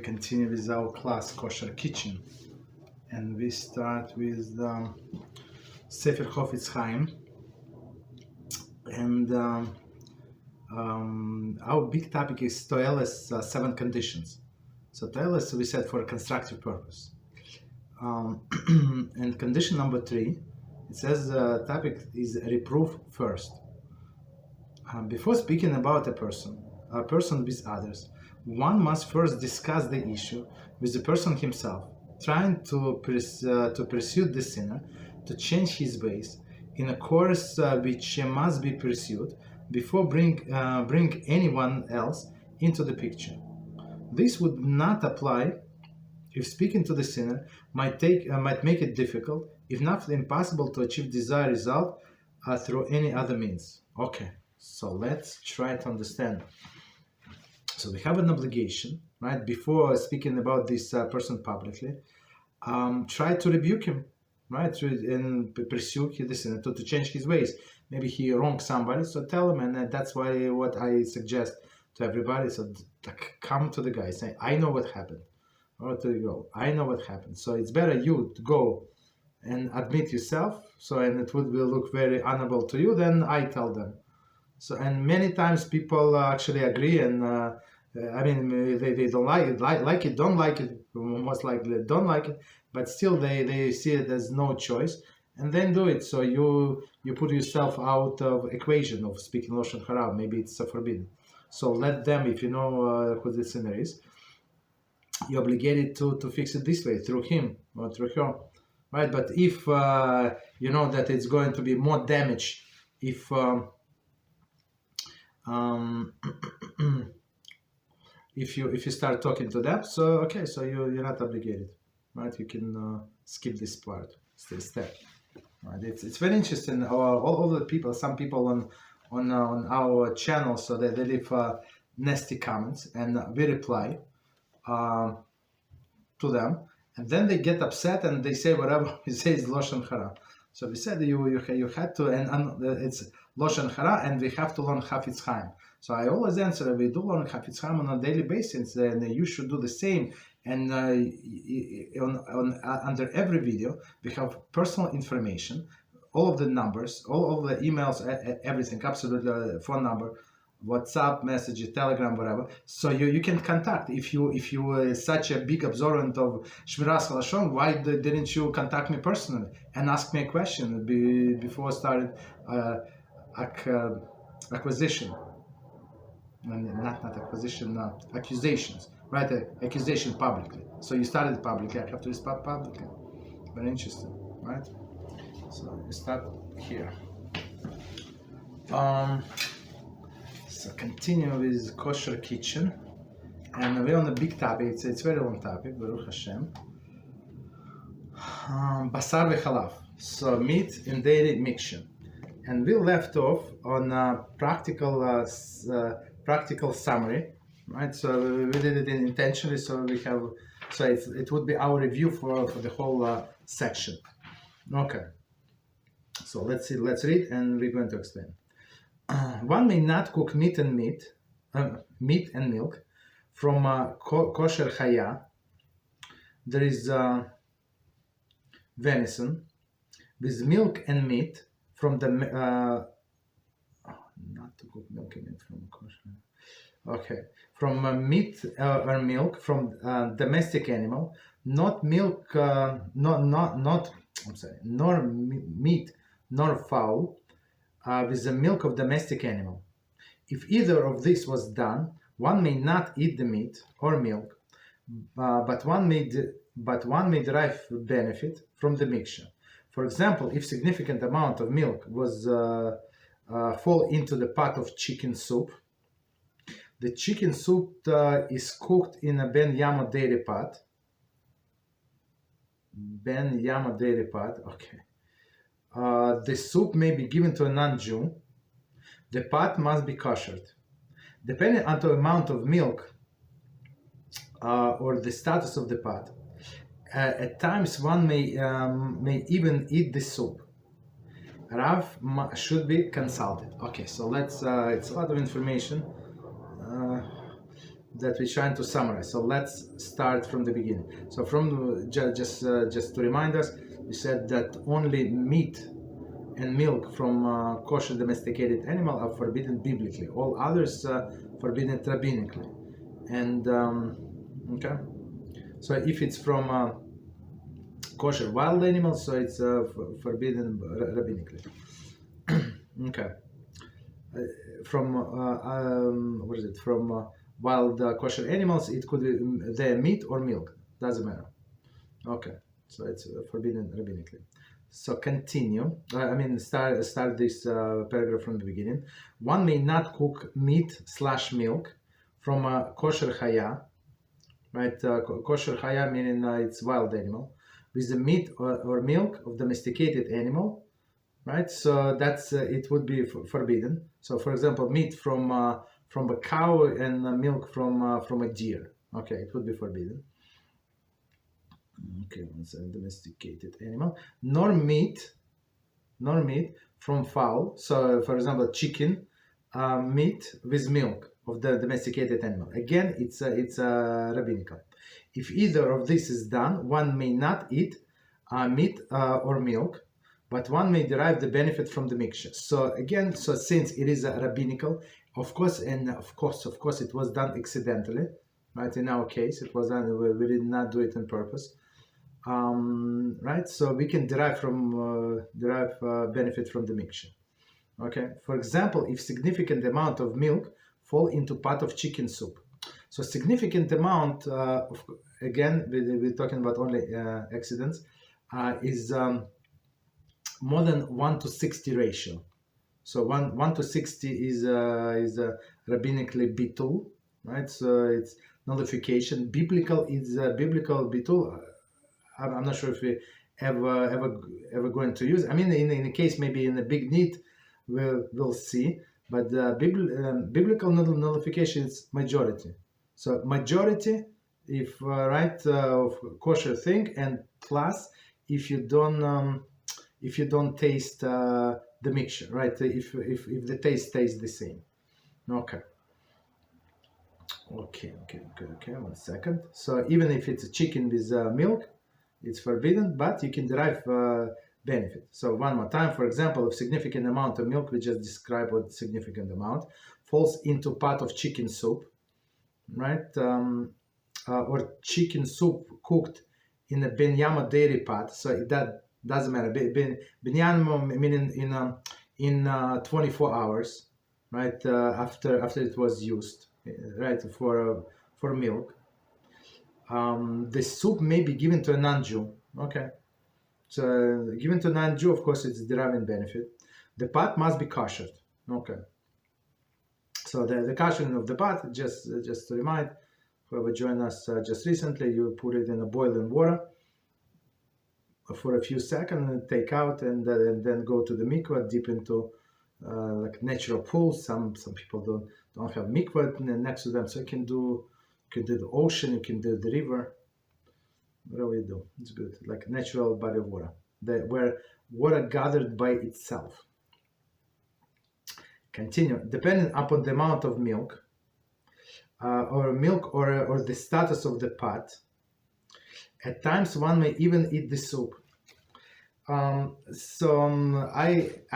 continue with our class Kosher Kitchen, and we start with Sefer Chofetz Chaim, and our big topic is Toela's 7 conditions. So Toela's, we said, for a constructive purpose. And condition number 3, it says the topic is Reprove first. Before speaking about a person with others, one must first discuss the issue with the person himself, trying to pursue the sinner to change his ways in a course which must be pursued before bring anyone else into the picture. This would not apply if speaking to the sinner might make it difficult, if not impossible, to achieve desired result through any other means. Okay, so let's try to understand. So we have an obligation, right? Before speaking about this person publicly, try to rebuke him, right? And pursue the sinner to change his ways. Maybe he wronged somebody, so tell him, and that's why what I suggest to everybody. So come to the guy, say, I know what happened. Or to go, I know what happened. So it's better you to go and admit yourself. So, and it will look very honorable to you than I tell them. So, and many times people actually agree, and I mean, they don't like it, don't like it, most likely don't like it, but still they see it as no choice, and then do it. So you put yourself out of equation of speaking Lashon Hara. Maybe it's forbidden. So let them, if you know who the sinner is, you're obligated to fix it this way, through him or through her, right? But if you know that it's going to be more damage if if you start talking to them, so okay, so you're not obligated, right? You can skip this part, this step, right? It's very interesting. All the people, some people on our channel, so they leave nasty comments, and we reply to them, and then they get upset and they say whatever we say is Lashon Hara. So we said you had to, and it's Lashon Hara, and we have to learn Chofetz Chaim. So I always answer, we do learn Chofetz Chaim on a daily basis, and you should do the same. And under every video, we have personal information, all of the numbers, all of the emails, everything, absolutely, phone number, WhatsApp, message, Telegram, whatever. So you can contact. If you were such a big observant of Shmiras Halashon, why didn't you contact me personally and ask me a question before I started acquisition? Not acquisition, accusations, right? Accusation publicly. So you started publicly. I have to respond publicly. Very interesting, right? So you start here. So continue with Kosher Kitchen, and we're on a big topic. It's a very long topic, Baruch HaShem. Basar v'chalav, so meat and dairy mixture, and we left off on a practical summary, right? So we did it intentionally, so we have, so it would be our review for the whole section. Okay, so let's read, and we're going to explain. One may not cook meat and milk from kosher chaya. There is venison with milk and meat from the not to cook milk and meat from kosher. Okay, from meat or milk from domestic animal, not milk, nor meat nor fowl. With the milk of domestic animal. If either of this was done, one may not eat the meat or milk, but one may derive benefit from the mixture. For example, if significant amount of milk was fall into the pot of chicken soup, the chicken soup is cooked in a ben yama dairy pot. Ben yama dairy pot, okay. The soup may be given to a non-Jew. The pot must be koshered. Depending on the amount of milk or the status of the pot, at times one may even eat the soup. Rav should be consulted. Okay, so let's, it's a lot of information. that we're trying to summarize. So let's start from the beginning. So from just to remind us, we said that only meat and milk from kosher domesticated animal are forbidden biblically. All others forbidden rabbinically. And okay, so if it's from kosher wild animals, so it's forbidden rabbinically. Okay. From what is it? From wild kosher animals, it could be their meat or milk. Doesn't matter. Okay, so it's forbidden rabbinically. So continue. Start this paragraph from the beginning. One may not cook meat/milk from a kosher chaya, right? Kosher chaya meaning it's wild animal, with the meat or milk of domesticated animal, right? So that's it would be forbidden. So, for example, meat from a cow and milk from a deer. Okay, it would be forbidden. Okay, it's a domesticated animal. Nor meat from fowl. So, for example, chicken, meat with milk of the domesticated animal. Again, it's rabbinical. If either of this is done, one may not eat meat or milk, but one may derive the benefit from the mixture. So again, so since it is a rabbinical, of course, it was done accidentally, right? In our case, it was done. We did not do it on purpose, right? So we can derive benefit from the mixture. Okay. For example, if significant amount of milk fall into pot of chicken soup, so significant amount, again, we're talking about only accidents, is more than 1:60 ratio. So 1:60 is a rabbinically bitul, right? So it's nullification. Biblical is biblical bitul. I'm not sure if we ever going to use. I mean, in a case maybe in a big need, we'll see. But biblical nullification is majority. So majority, if of kosher thing, and plus if you don't taste the mixture, right? If the taste stays the same. Okay. 1 second. So even if it's a chicken with milk, it's forbidden, but you can derive benefit. So one more time, for example, if significant amount of milk, we just described what significant amount, falls into pot of chicken soup, right? Or chicken soup cooked in a benyama dairy pot. So that doesn't matter. Benyama meaning in 24 hours, right? After it was used, right? For milk. The soup may be given to a non-Jew. Okay. So given to a non-Jew, of course, it's deriving benefit. The pot must be kosher. Okay. So the koshering of the pot, just to remind whoever joined us just recently, you put it in a boiling water for a few seconds and take out, and then go to the mikvah, dip into like natural pools. Some people don't have mikvah next to them, so you can do the ocean, you can do the river, whatever you do. It's good, like natural body of water, where water gathered by itself. Continue. Depending upon the amount of milk, or the status of the pot, at times one may even eat the soup. I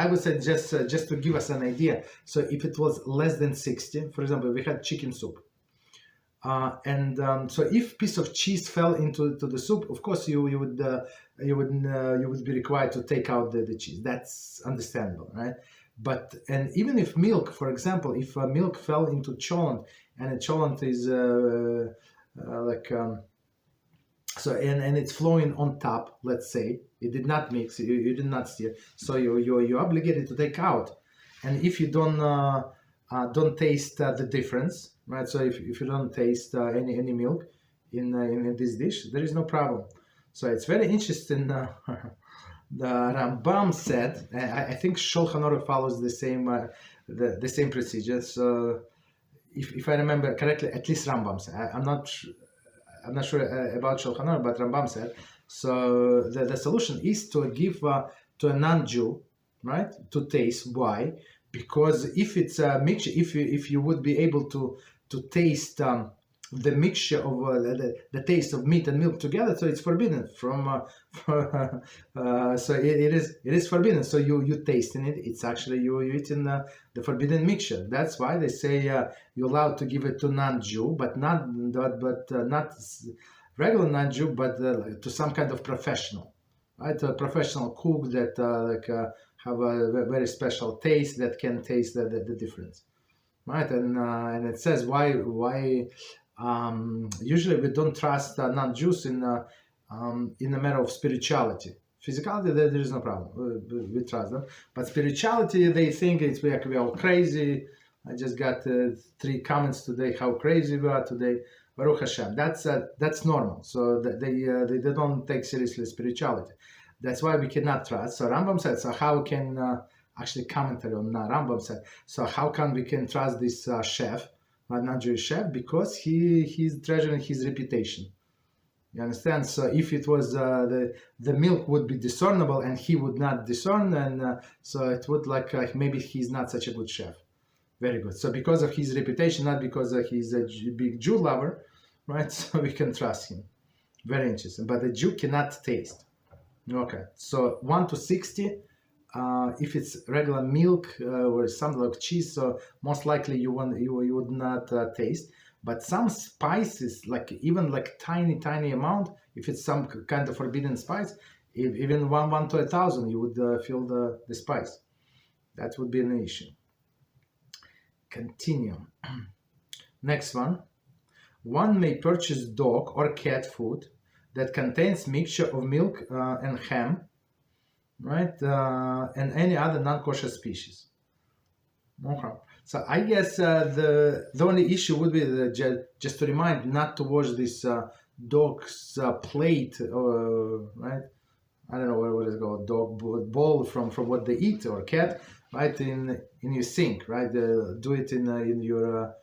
would say just to give us an idea. So if it was less than 60, for example, we had chicken soup, so if piece of cheese fell into the soup, of course you would be required to take out the cheese. That's understandable, right? And even if milk, for example, if milk fell into cholent, and a cholent is and it's flowing on top, let's say, it did not mix, you did not stir, so you're obligated to take out. And if you don't taste the difference, right? So if you don't taste any milk in this dish, there is no problem. So it's very interesting. The Rambam said, I think Shulchan Aruch follows the same procedure. So if I remember correctly, at least Rambam said. I'm not sure about Shulchan Aruch, but Rambam said. So the solution is to give to a non-Jew, right, to taste. Why? Because if it's a mixture, if you would be able to taste the mixture of the taste of meat and milk together, so it's forbidden so it is forbidden. So you tasting it, it's actually you eating the forbidden mixture. That's why they say you're allowed to give it to non-Jew, but not regular non-Jew, but to some kind of professional, right? A professional cook that have a very special taste, that can taste the difference, right? And it says why usually we don't trust non-Jews in the matter of spirituality. Physicality, there is no problem. We trust them, but spirituality, they think we are all crazy. I just got 3 comments today how crazy we are today. Baruch HaShem. That's normal. So they don't take seriously spirituality. That's why we cannot trust. So Rambam said. So how can actually commentary on Rambam said. So how come we can trust this chef? Not Jewish chef, because he's treasuring his reputation. You understand? So if it was the milk would be discernible and he would not discern, and so it would like maybe he's not such a good chef. Very good. So because of his reputation, not because he's a big Jew lover, right? So we can trust him. Very interesting. But the Jew cannot taste. Okay. So 1 to 60. If it's regular milk or something like cheese, so most likely you would not taste. But some spices, like even like tiny amount, if it's some kind of forbidden spice, even 1 to 1,000, you would feel the spice. That would be an issue. Continue. Next one. One may purchase dog or cat food that contains mixture of milk and ham, right, and any other non-kosher species. Okay. So I guess the only issue would be just to remind not to wash this dog's plate, right? I don't know what is it called, dog bowl from what they eat, or cat, right, in your sink, right? Do it in your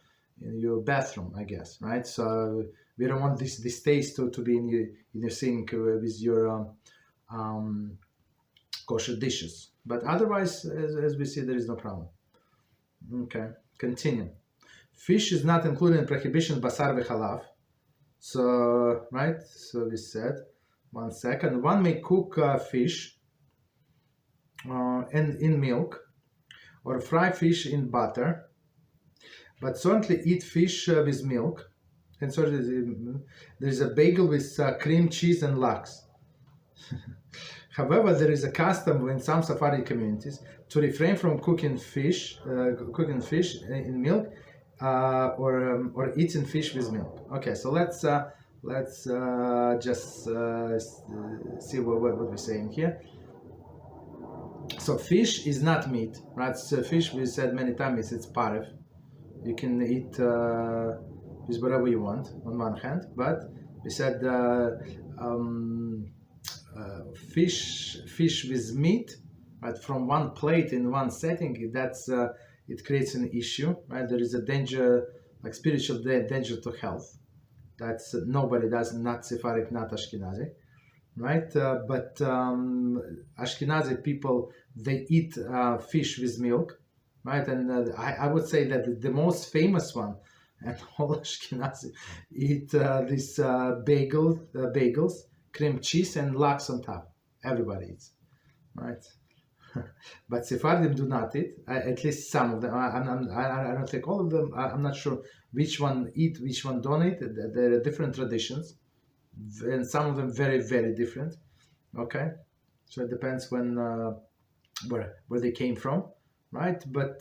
bathroom, I guess, right? So we don't want this taste to be in your sink with your kosher dishes. But otherwise, as we see, there is no problem. Okay, continue. Fish is not included in prohibition basar v'chalav. So, right, so we said, 1 second. One may cook fish in milk, or fry fish in butter, but certainly eat fish with milk. And so there's a bagel with cream cheese and lox. However, there is a custom in some Sephardic communities to refrain from cooking fish in milk or eating fish with milk. Okay, so let's just see what we're saying here. So fish is not meat, right? So fish, we said many times, it's paref. You can eat with whatever you want on one hand, but we said fish with meat, right, from one plate in one setting, that's it creates an issue, right? There is a danger, like spiritual danger to health. That's nobody does, not Sephardic, not Ashkenazi, right? But Ashkenazi people, they eat fish with milk, right? And I would say that the most famous one, and all Ashkenazi eat these bagels, cream cheese and lox on top. Everybody eats, right? But Sephardim do not eat. At least some of them. I don't think all of them. I'm not sure which one eat, which one don't eat. There are different traditions, and some of them very, very different. Okay, so it depends when where they came from, right? But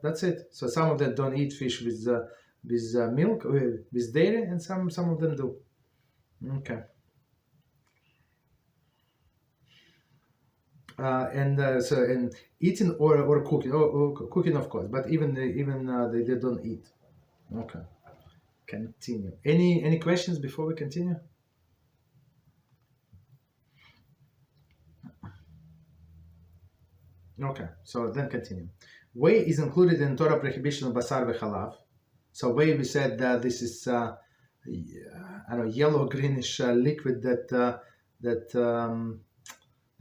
that's it. So some of them don't eat fish with milk, with dairy, and some of them do. Okay. And eating or cooking, or cooking of course, but even they don't eat. Okay, continue. Any questions before we continue? Okay, so then continue. Whey is included in Torah prohibition of basar v'chalav. So whey, we said that this is I don't know, yellow greenish liquid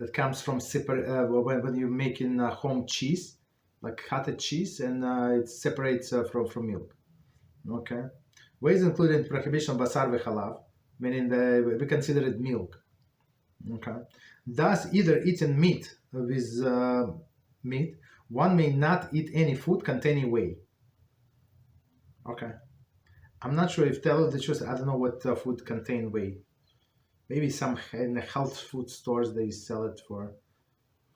that comes from when you're making home cheese, like cottage cheese, and it separates from milk. Okay, Ways including prohibition basar v'chalav, meaning we consider it milk. Okay. Thus, either eating meat with meat, one may not eat any food containing whey. Okay. I'm not sure if tell the truth. I don't know what food contain whey. Maybe some in the health food stores they sell it for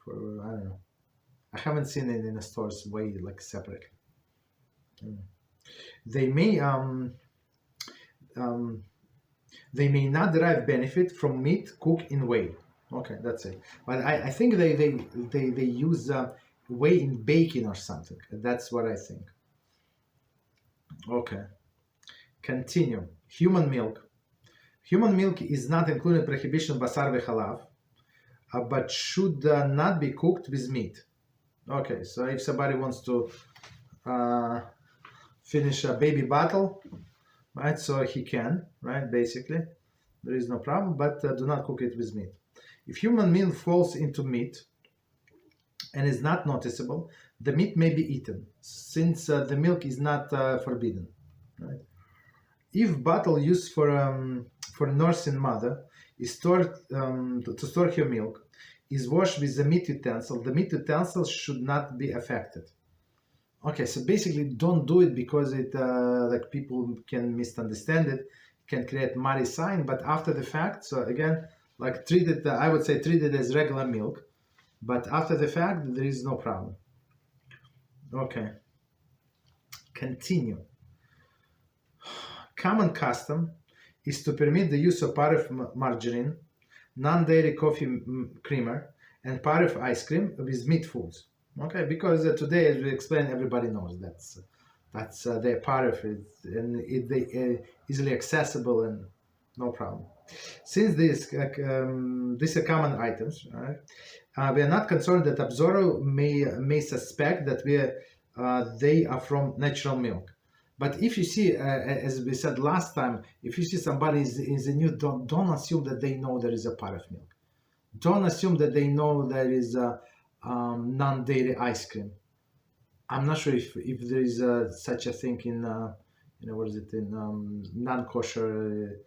I don't know. I haven't seen it in the stores whey like separately. They may not derive benefit from meat cooked in whey. Okay, that's it. But I think they use whey in baking or something. That's what I think. Okay. Continue. Human milk. Human milk is not included prohibition basar v'chalav, but should not be cooked with meat. Okay, so if somebody wants to finish a baby bottle, right, so he can, right, basically. There is no problem, but do not cook it with meat. If human milk falls into meat and is not noticeable, the meat may be eaten, since the milk is not forbidden, right? If bottle used for nursing mother is stored to store her milk, is washed with the meat utensil should not be affected. Okay, so basically don't do it because it like people can misunderstand it, can create muddy sign, but after the fact, so again, like treat it, I would say treat it as regular milk, but after the fact there is no problem. Okay, continue. Common custom is to permit the use of part of margarine, non-dairy coffee creamer, and part of ice cream with meat foods. Okay, because today, as we explained, everybody knows that's they're part of it, and they easily accessible and no problem. Since these are common items, right, we are not concerned that observer may suspect that they are from natural milk. But if you see, as we said last time, if you see somebody is new, don't assume that they know there is a part of milk. Don't assume that they know there is a non-dairy ice cream. I'm not sure if there is such a thing in what is it, in non-kosher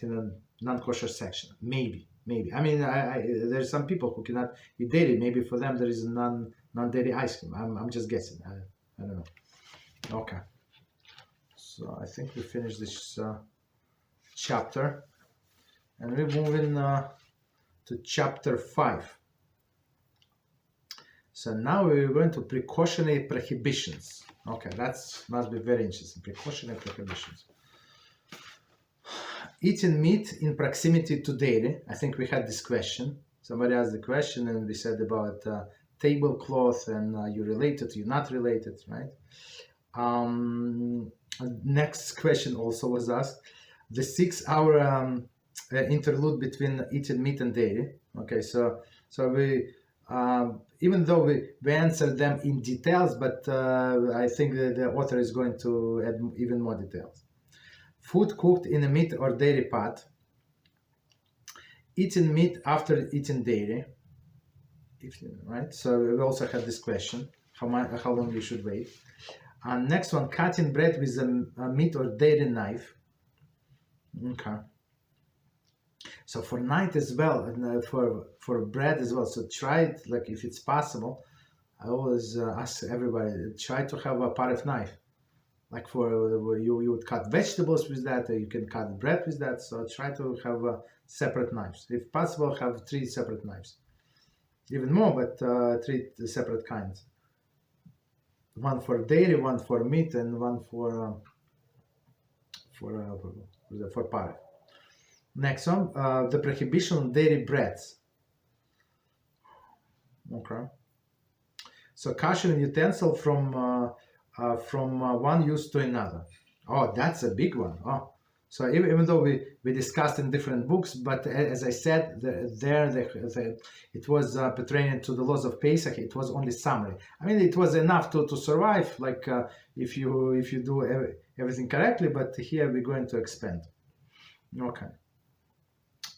in a non-kosher section. Maybe. I mean, there's some people who cannot eat dairy. Maybe for them there is a non-dairy ice cream. I'm just guessing. I don't know. Okay, so I think we finished this chapter, and we're moving to chapter 5. So now we're going to precautionary prohibitions. Okay, that must be very interesting. Precautionary prohibitions. Eating meat in proximity to dairy. I think we had this question. Somebody asked the question, and we said about tablecloth and you're related, you're not related, right? Next question also was asked: the 6-hour interlude between eating meat and dairy. Okay, so we even though we answered them in details, but I think the author is going to add even more details. Food cooked in a meat or dairy pot. Eating meat after eating dairy. Right. So we also had this question: how long you should wait. Next one, cutting bread with a meat or dairy knife. Okay. So for night as well, and for bread as well. So try it, like if it's possible. I always ask everybody, try to have a part of knife. Like you would cut vegetables with that, or you can cut bread with that. So try to have separate knives. If possible, have 3 separate knives. Even more, but 3 separate kinds. One for dairy, one for meat, and one for parve. Next one, the prohibition on dairy breads. Okay. So kosher utensil from one use to another. Oh, that's a big one. Oh, so even though we discussed in different books, but as I said, it was pertaining to the laws of Pesach. It was only summary. I mean, it was enough to survive, like if you do everything correctly. But here we're going to expand. Okay.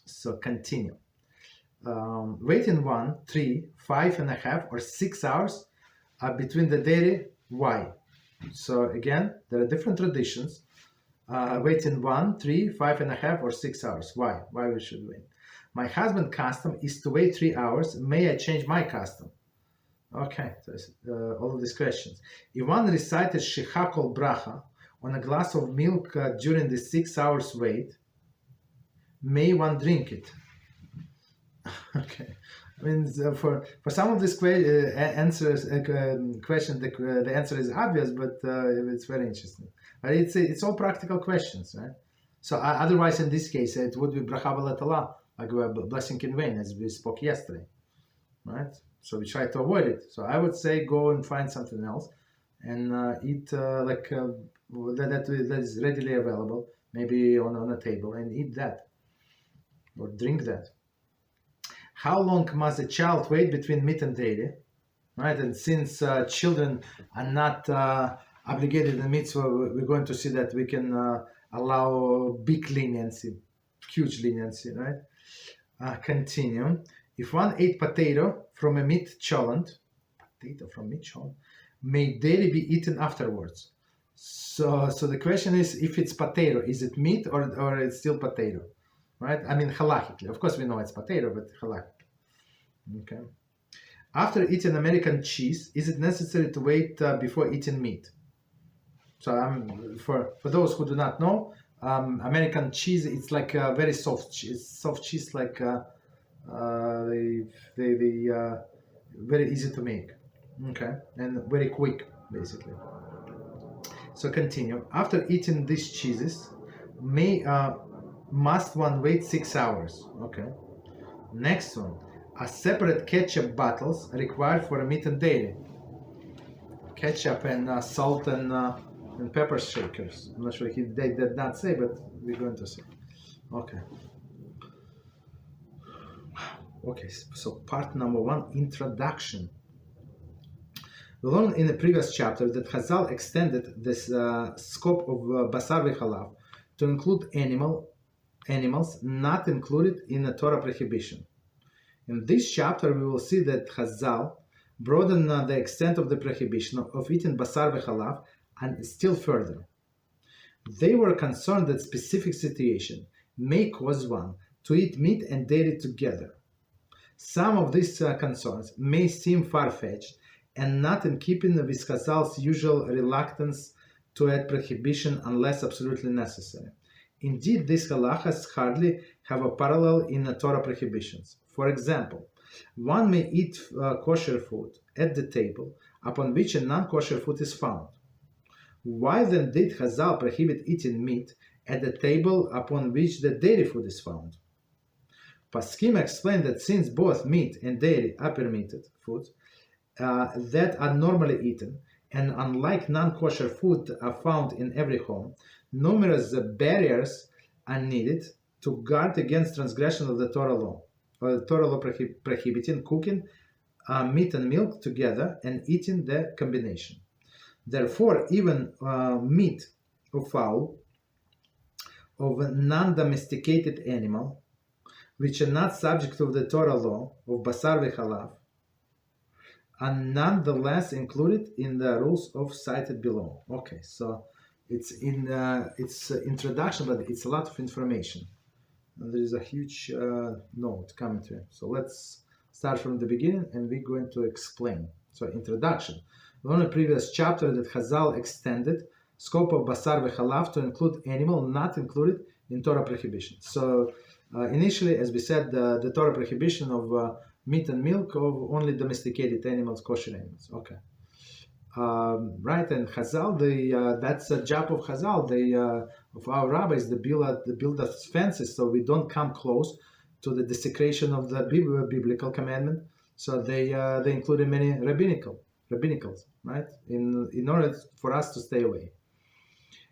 So continue. Waiting 1, 3, 5.5, or 6 hours between the dairy. Why? So again, there are different traditions. Waiting 1, 3, 5.5, or 6 hours. Why? Why we should wait? My husband's custom is to wait 3 hours. May I change my custom? Okay, so all of these questions. If one recited Shechakol Bracha on a glass of milk during the 6 hours wait, may one drink it? Okay, I mean, for some of these questions, the answer is obvious, but it's very interesting. But it's all practical questions, right? So otherwise, in this case, it would be bracha v'latala, like a blessing in vain, as we spoke yesterday, right? So we try to avoid it. So I would say go and find something else and eat that is readily available, maybe on a table, and eat that or drink that. How long must a child wait between meat and dairy? Right, and since children are not obligated in mitzvah, we're going to see that we can allow big leniency, huge leniency, right? Continue. If one ate potato from a meat cholent, may dairy be eaten afterwards? So the question is, if it's potato, is it meat or it's still potato? Right? I mean, halachically. Of course, we know it's potato, but halachically. Okay. After eating American cheese, is it necessary to wait before eating meat? So for those who do not know, American cheese, it's like a very soft cheese, like very easy to make. Okay, and very quick, basically. So continue. After eating these cheeses, must one wait 6 hours? Okay. Next one. Are separate ketchup bottles required for meat and dairy? Ketchup and salt and pepper shakers. I'm not sure they did not say, but we're going to say. Okay. Okay, so part number 1, introduction. We learned in the previous chapter that Chazal extended this scope of basar v'chalav to include animals not included in the Torah prohibition. In this chapter, we will see that Chazal broadened the extent of the prohibition of eating basar v'chalav and still further. They were concerned that specific situation may cause one to eat meat and dairy together. Some of these concerns may seem far-fetched and not in keeping with Chazal's usual reluctance to add prohibition unless absolutely necessary. Indeed, these halachas hardly have a parallel in the Torah prohibitions. For example, one may eat kosher food at the table upon which a non-kosher food is found. Why then did Chazal prohibit eating meat at the table upon which the dairy food is found? Paskim explained that since both meat and dairy are permitted foods that are normally eaten, and unlike non-kosher food are found in every home, numerous barriers are needed to guard against transgression of the Torah law, or the Torah law prohibiting cooking meat and milk together and eating the combination. Therefore, even meat or fowl of a non-domesticated animal, which are not subject to the Torah law of basar v'chalav, are nonetheless included in the rules of cited below. Okay, so it's in its introduction, but it's a lot of information. And there is a huge note coming to it. So let's start from the beginning, and we're going to explain. So introduction. We learned in the previous chapter that Chazal extended scope of basar v'chalav to include animal not included in Torah prohibition. So initially, as we said, the Torah prohibition of meat and milk of only domesticated animals, kosher animals. Okay. Right, and Chazal, that's a job of Chazal, of our rabbis, the build of fences, so we don't come close to the desecration of the biblical commandment. So they included many rabbinicals, right, in order for us to stay away.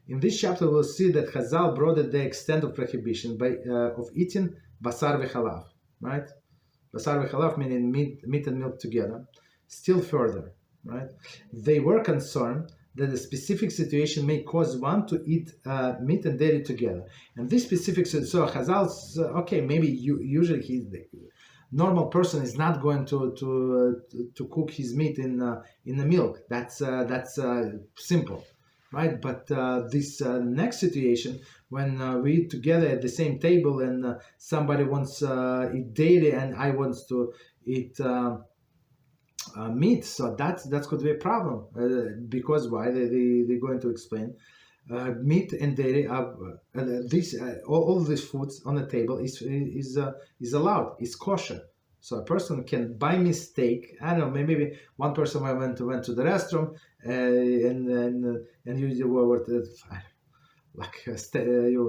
In this chapter, we'll see that Chazal broadened the extent of prohibition of eating basar v'chalav, right? Basar v'chalav meaning meat and milk together, still further, right? They were concerned that a specific situation may cause one to eat meat and dairy together. And this specific, so Chazal's, okay, maybe usually normal person is not going to cook his meat in the milk. That's simple, right? But this next situation, when we eat together at the same table, and somebody wants eat dairy and I wants to eat meat, so that could be a problem, because why? They're going to explain. Meat and dairy are all these foods on the table is allowed. It's kosher. So a person can, by mistake, I don't know, maybe one person went to the restroom and you were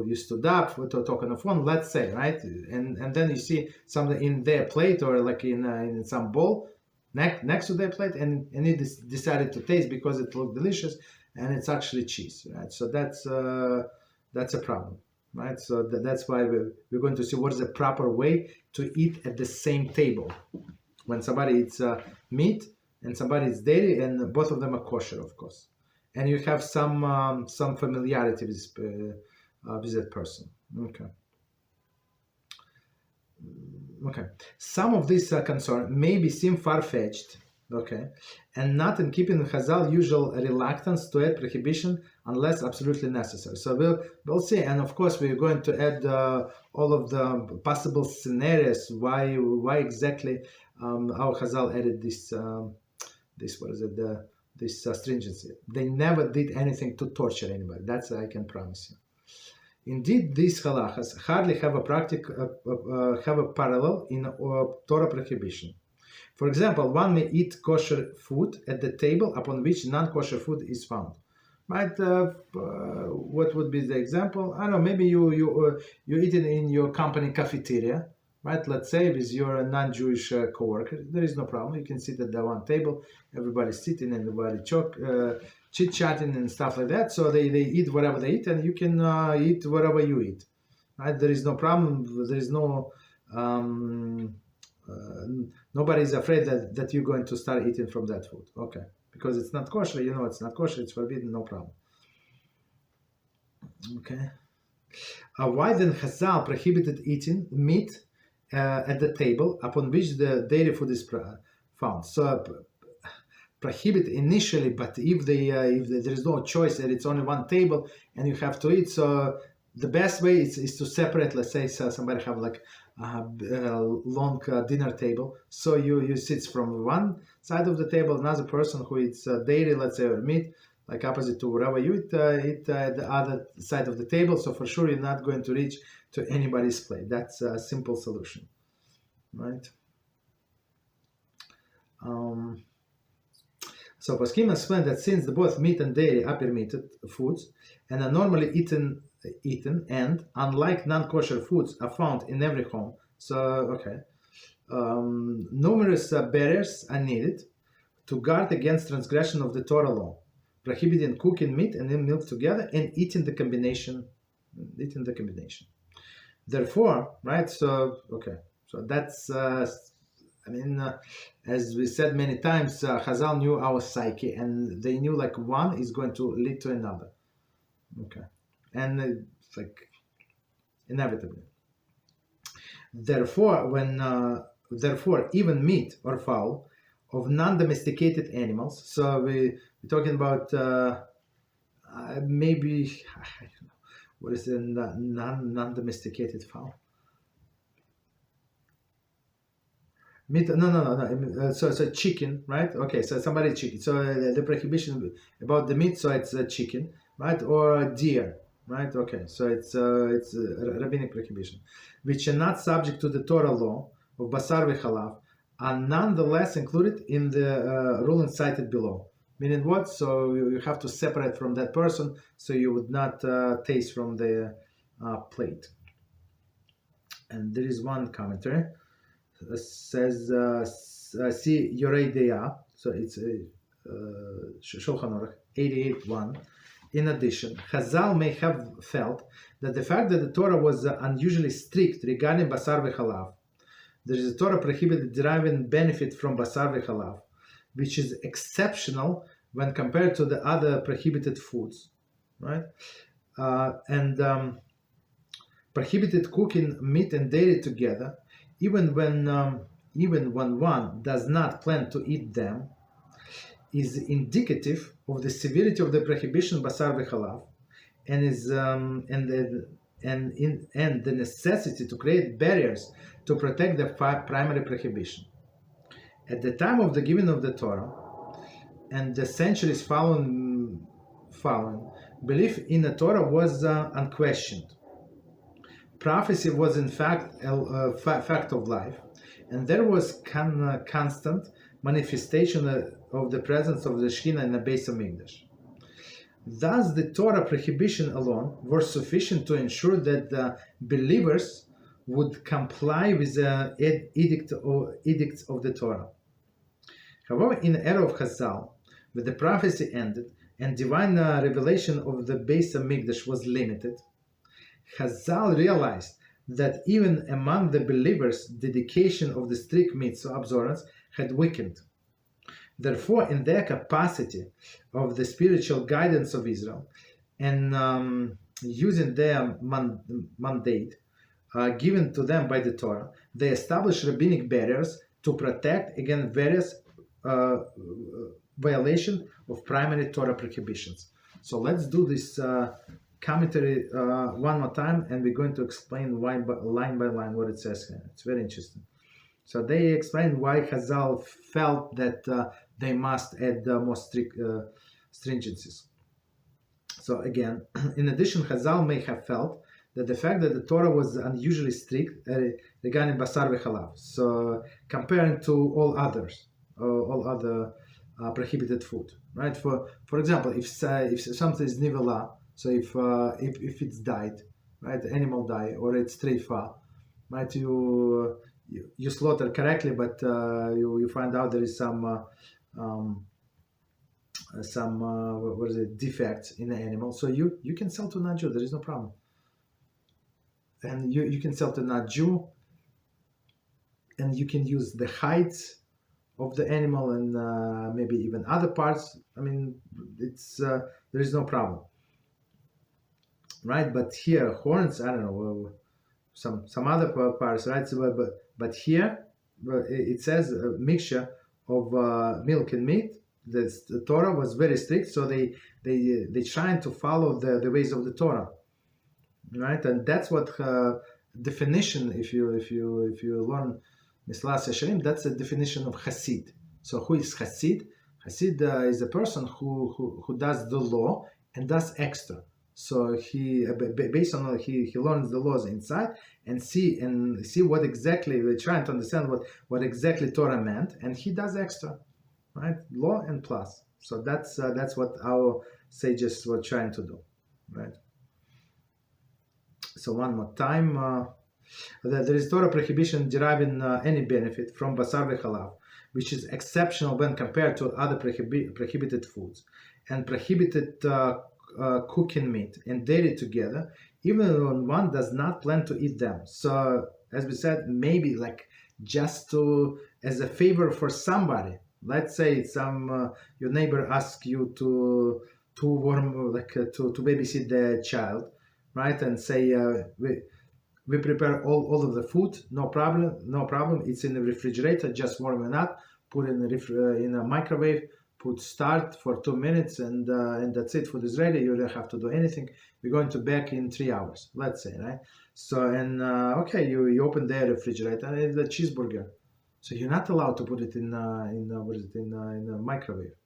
you stood up to talk on the phone, let's say, right? And then you see something in their plate, or like in some bowl next to their plate, and you decided to taste because it looked delicious, and it's actually cheese, right? So that's a problem, right? So that's why we're going to see what is the proper way to eat at the same table when somebody eats meat and somebody eats dairy, and both of them are kosher, of course, and you have some familiarity with that person. Okay. Some of these concerns maybe seem far-fetched, okay, and not in keeping with Chazal usual reluctance to add prohibition unless absolutely necessary. So we'll see, and of course we're going to add all of the possible scenarios why exactly our Chazal added this stringency. They never did anything to torture anybody. That's I can promise you. Indeed, these halachas hardly have a parallel in Torah prohibition. For example, one may eat kosher food at the table upon which non-kosher food is found. Right? What would be the example? I don't know. Maybe you eat it in your company cafeteria, right? Let's say with your non-Jewish coworker. There is no problem. You can sit at the one table. Everybody's sitting and everybody chit-chatting and stuff like that. So they eat whatever they eat, and you can eat whatever you eat. Right? There is no problem. There is no nobody is afraid that you're going to start eating from that food. Okay, because it's not kosher. You know it's not kosher. It's forbidden. No problem. Okay. Why then Chazal prohibited eating meat at the table upon which the dairy food is found? So prohibit initially, but if there is no choice and it's only one table and you have to eat, so the best way is to separate. Let's say somebody have like a long dinner table, so you sit from one side of the table, another person who eats dairy, let's say, or meat, like opposite to wherever you eat at the other side of the table. So for sure you're not going to reach to anybody's plate. That's a simple solution, right? So Poskim explained that since both meat and dairy are permitted foods and are normally eaten, and unlike non-kosher foods are found in every home, so okay, numerous barriers are needed to guard against transgression of the Torah law, prohibiting cooking meat and milk together and eating the combination. Therefore, right? So okay, so that's. As we said many times, Chazal knew our psyche, and they knew like one is going to lead to another. Okay, and it's like inevitably. Therefore, even meat or fowl of non-domesticated animals. So we're talking about maybe I don't know what is a non-domesticated fowl. Meat? No. So chicken, right? Okay, so somebody chicken. So the prohibition about the meat, so it's chicken, right? Or deer, right? Okay, so it's rabbinic prohibition, which are not subject to the Torah law of basar v'chalav, are nonetheless included in the ruling cited below. Meaning what? So you have to separate from that person, so you would not taste from the plate. And there is one commentary. Says see Yorei Deya, so it's Shulchan Aruch 88:1. In addition, Chazal may have felt that the fact that the Torah was unusually strict regarding basar v'chalav, there is a Torah prohibited deriving benefit from basar v'chalav, which is exceptional when compared to the other prohibited foods, right? And prohibited cooking meat and dairy together even when one does not plan to eat them, is indicative of the severity of the prohibition basar v'chalav, and the necessity to create barriers to protect the primary prohibition. At the time of the giving of the Torah and the centuries following, belief in the Torah was unquestioned. Prophecy was in fact a fact of life, and there was constant manifestation of the presence of the Shekhinah in the Beis HaMikdash. Thus, the Torah prohibition alone was sufficient to ensure that the believers would comply with the edicts of the Torah. However, in the era of Chazal, when the prophecy ended and divine revelation of the Beis HaMikdash was limited, Chazal realized that even among the believers, dedication of the strict mitzvah observance had weakened. Therefore, in their capacity of the spiritual guidance of Israel and using their mandate given to them by the Torah, they established rabbinic barriers to protect against various violation of primary Torah prohibitions. So let's do this commentary one more time, and we're going to explain why line by line what it says here. It's very interesting. So they explain why Chazal felt that they must add more strict stringencies. So again, in addition, Chazal may have felt that the fact that the Torah was unusually strict regarding basar v'chalav, so comparing to all other prohibited food, right? For example, if something is nivela, so if it's died, right, the animal die, or it's treif, right, you slaughter correctly, but you find out there is some defects in the animal, so you can sell to non-Jew. There is no problem, and you can sell to non-Jew, and you can use the hides of the animal and maybe even other parts. I mean, it's there is no problem, right? But here, horns, I don't know, some other parts, right? So, but here it says a mixture of milk and meat. The Torah was very strict, so they trying to follow the ways of the Torah, right? And that's what definition. If you learn Mislas Yesharim, that's a definition of Hasid. So who is Hasid? Hasid is a person who does the law and does extra. So he based on he learns the laws inside and see what exactly we're trying to understand what exactly Torah meant, and he does extra, right? Law and plus. So that's what our sages were trying to do, right? So one more time, there is Torah prohibition deriving any benefit from basar v'chalav, which is exceptional when compared to other prohibited foods, and prohibited cooking meat and dairy together, even when one does not plan to eat them. So, as we said, maybe like just as a favor for somebody. Let's say your neighbor asks you to babysit the child, right? And say we prepare all of the food, no problem. It's in the refrigerator, just warm it up, put it in a microwave. Put start for 2 minutes, and that's it. Food is ready. You don't have to do anything. We're going to bake in 3 hours, let's say, right? So okay, you open the refrigerator and it's a cheeseburger. So you're not allowed to put it in a microwave,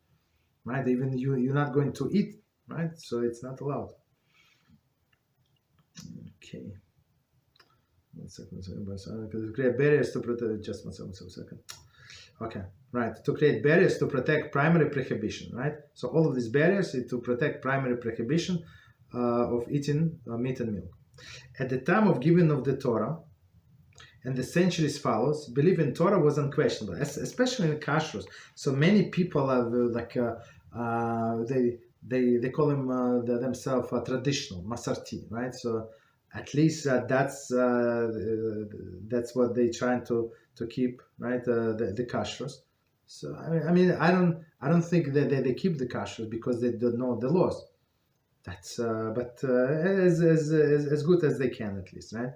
right? Even you're not going to eat, right? So it's not allowed. Okay. 1 second. Because create barriers to protect. Just 1 second. Okay, right. To create barriers to protect primary prohibition, right? So all of these barriers is to protect primary prohibition of eating meat and milk. At the time of giving of the Torah and the centuries follows, belief in Torah was unquestionable, especially in Kashrut. So many people have they call themselves traditional, Masarti, right? So at least that's what they trying to keep, right? The kashrut. So I mean I don't think that they keep the kashrut because they don't know the laws. That's but as good as they can, at least, right?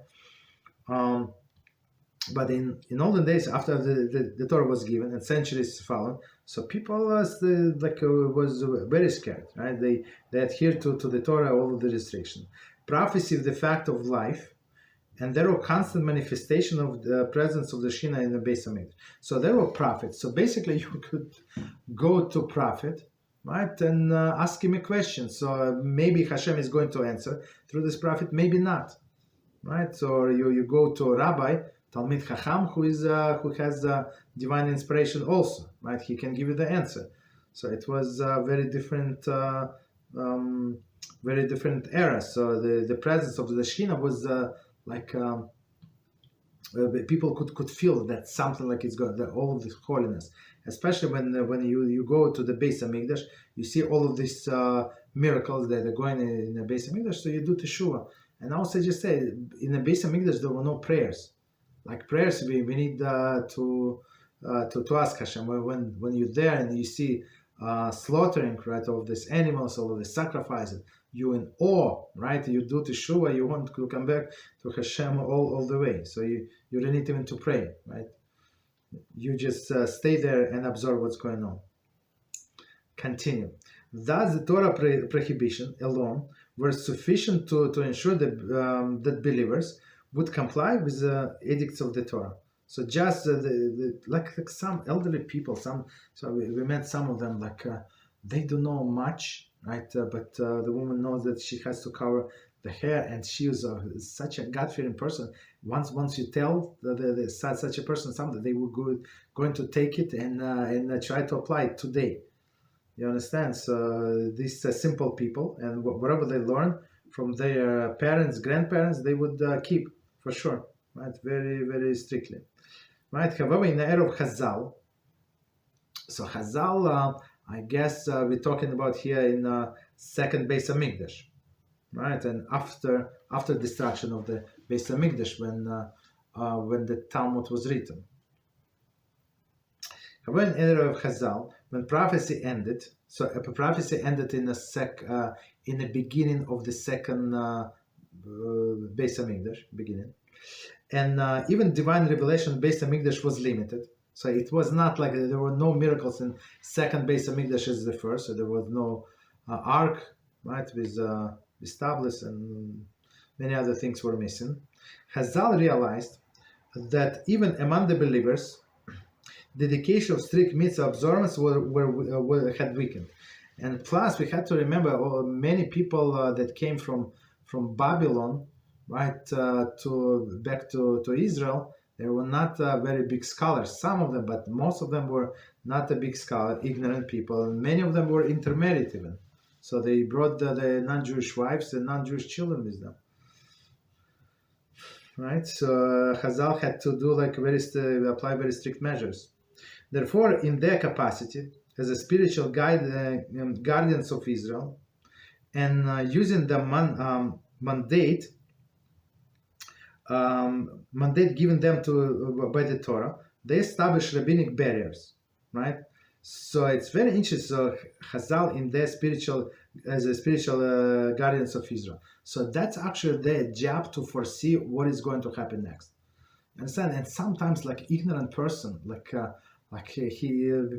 But in olden days, after the Torah was given and centuries followed, so people was very scared, right? They adhered to the Torah, all of the restrictions. Prophecy of the fact of life, and there were constant manifestation of the presence of the Shina in the Beis Hamikdash. So there were prophets. So basically, you could go to prophet, right, and ask him a question. So maybe HaShem is going to answer through this prophet, maybe not, right? So you go to a rabbi, Talmud Chacham, who has divine inspiration also, right? He can give you the answer. So it was very different era. So the presence of the Shina was people could feel that something like it's got all of this holiness, especially when you go to the Beis Hamikdash, you see all of these miracles that are going in the Beis Hamikdash. So you do teshuvah. And also just say, in the Beis Hamikdash there were no prayers. Like prayers, we need to ask HaShem when you're there and you see slaughtering, right, of these animals, all of the sacrifices. You in awe, right? You do teshuvah, you want to come back to HaShem all the way. So you don't need even to pray, right? You just stay there and observe what's going on. Continue. Thus, the Torah prohibition alone were sufficient to ensure that believers would comply with the edicts of the Torah. So just like some elderly people, so we met some of them, they don't know much, right? But the woman knows that she has to cover the hair, and she is such a God-fearing person. Once you tell such a person something, they will going to take it and try to apply it today. You understand? So these simple people, and whatever they learn from their parents, grandparents, they would keep for sure, right? Very, very strictly, right? However, in the era of Chazal, so Chazal, I guess we're talking about here in second Beis Hamikdash, right? And after destruction of the Beis Hamikdash, when the Talmud was written. However, in the era of Chazal, when prophecy ended, so a prophecy ended in the beginning of the second Beis Hamikdash, beginning, and even divine revelation Beis Hamikdash was limited. So it was not like there were no miracles in second Beis Hamikdash as the first. So there was no ark, right, with tablets, and many other things were missing. Chazal realized that even among the believers, dedication of strict mitzvah observance had weakened, and plus we had to remember many people that came from Babylon, right, back to Israel. They were not very big scholars, some of them, but most of them were not a big scholar, ignorant people, and many of them were intermarried even. So they brought the non-Jewish wives and non-Jewish children with them, right? So Chazal had to do apply very strict measures. Therefore, in their capacity as a spiritual guardians of Israel, and using the mandate given them by the Torah, they established rabbinic barriers, right? So it's very interesting. So Chazal in their spiritual guardians of Israel. So that's actually their job to foresee what is going to happen next. Understand? And sometimes, like ignorant person,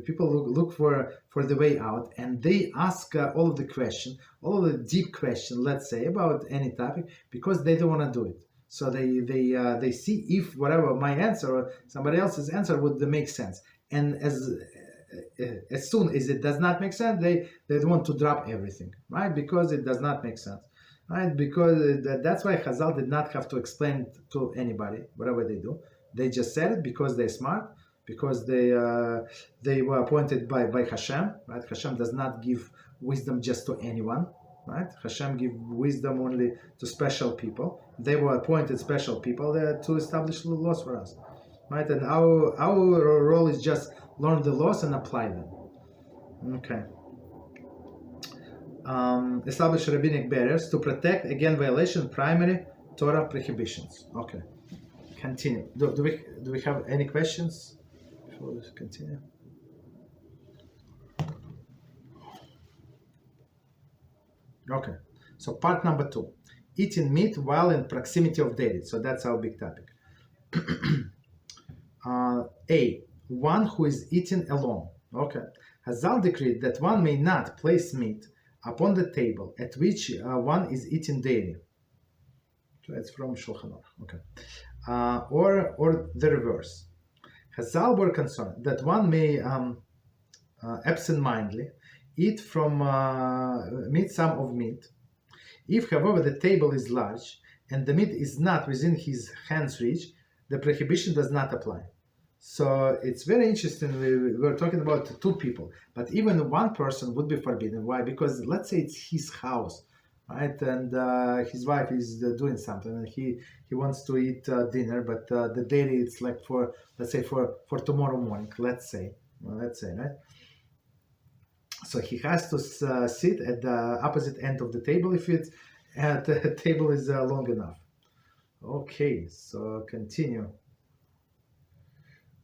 people look for the way out, and they ask all of the deep question, let's say, about any topic, because they don't want to do it. So they see if whatever my answer or somebody else's answer would make sense, and as soon as it does not make sense, they want to drop everything, right? Because it does not make sense, right? Because that's why Chazal did not have to explain to anybody whatever they do. They just said it because they're smart, because they were appointed by HaShem, right? HaShem does not give wisdom just to anyone, right? HaShem gives wisdom only to special people. They were appointed special people to establish the laws for us, right? And our role is just learn the laws and apply them. Okay. Establish rabbinic barriers to protect against violation primary Torah prohibitions. Okay. Continue. Do we have any questions before we continue? Okay. So part number 2, eating meat while in proximity of dead. So that's our big topic. A. One who is eating alone. Okay. Hazal decreed that one may not place meat upon the table at which one is eating daily. So it's from Shulchan Aruch. Okay. Or the reverse. Hazal were concerned that one may absent-mindedly eat from some of meat. If, however, the table is large and the meat is not within his hand's reach, the prohibition does not apply. So it's very interesting. We're talking about two people, but even one person would be forbidden. Why? Because let's say it's his house, right? And his wife is doing something, and he wants to eat dinner, but the daily it's like for, let's say, for tomorrow morning. Let's say, right? So he has to sit at the opposite end of the table if it's the table is long enough. Okay, so continue.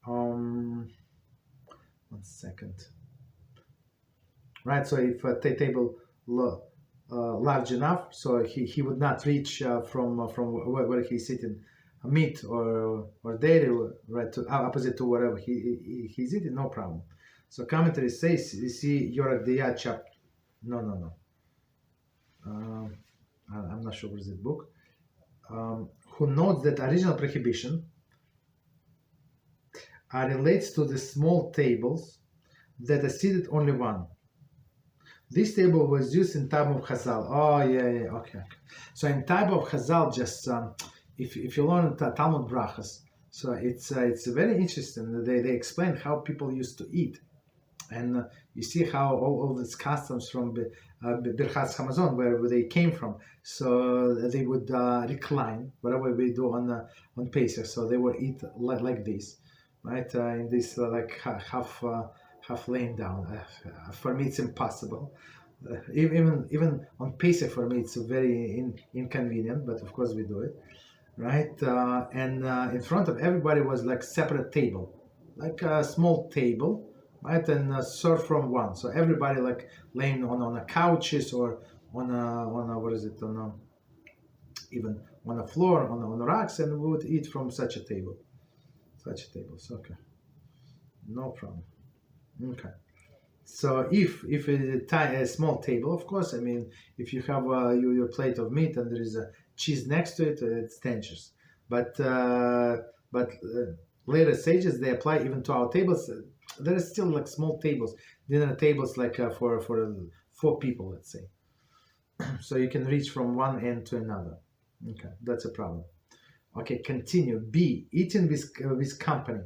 1 second. Right, so if a table large enough, so he would not reach from where he's sitting, meat or dairy, right, to opposite to wherever he's eating, no problem. So commentary says, you see, Yoradiyah chapter. No. I'm not sure where's the book. Who notes that original prohibition relates to the small tables that are seated only one. This table was used in time of Chazal. Oh yeah, okay. So in time of Chazal, just if you learn Talmud brachas, so it's very interesting. They explain how people used to eat. And you see how all these customs from Birchas Hamazon, where they came from. So they would recline, whatever we do on Pesach. So they would eat like this, right? In this like half laying down. For me, it's impossible. Even on Pesach, for me, it's very inconvenient. But of course, we do it, right? And in front of everybody was like separate table, like a small table. Right, and serve from one. So everybody like laying on a couches or on a what is it, even on a floor, on racks, and we would eat from such a table. So okay, no problem. Okay. So if a small table, of course, I mean, if you have your plate of meat and there is a cheese next to it, it's dangerous. But later sages, they apply even to our tables. There are still like small tables, dinner tables, like for 4 people, let's say. So you can reach from one end to another. Okay, that's a problem. Okay, continue. B, eating with company.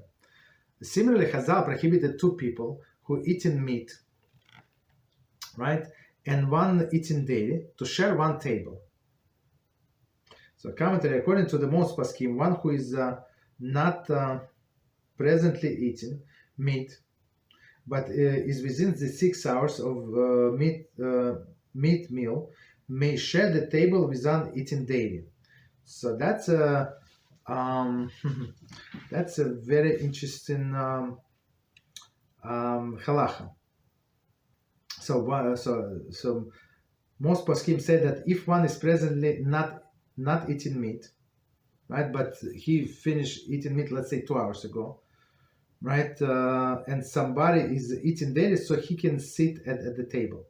Similarly, Chazal prohibited 2 people who eating meat, right, and one eating daily to share one table. So commentary, according to the most poskim, one who is not presently eating meat, but is within the 6 hours of meat meal, may share the table with one eating daily. So that's a that's a very interesting halachah. So most poskim say that if one is presently not eating meat, right, but he finished eating meat, let's say 2 hours ago, right, and somebody is eating daily, so he can sit at the table.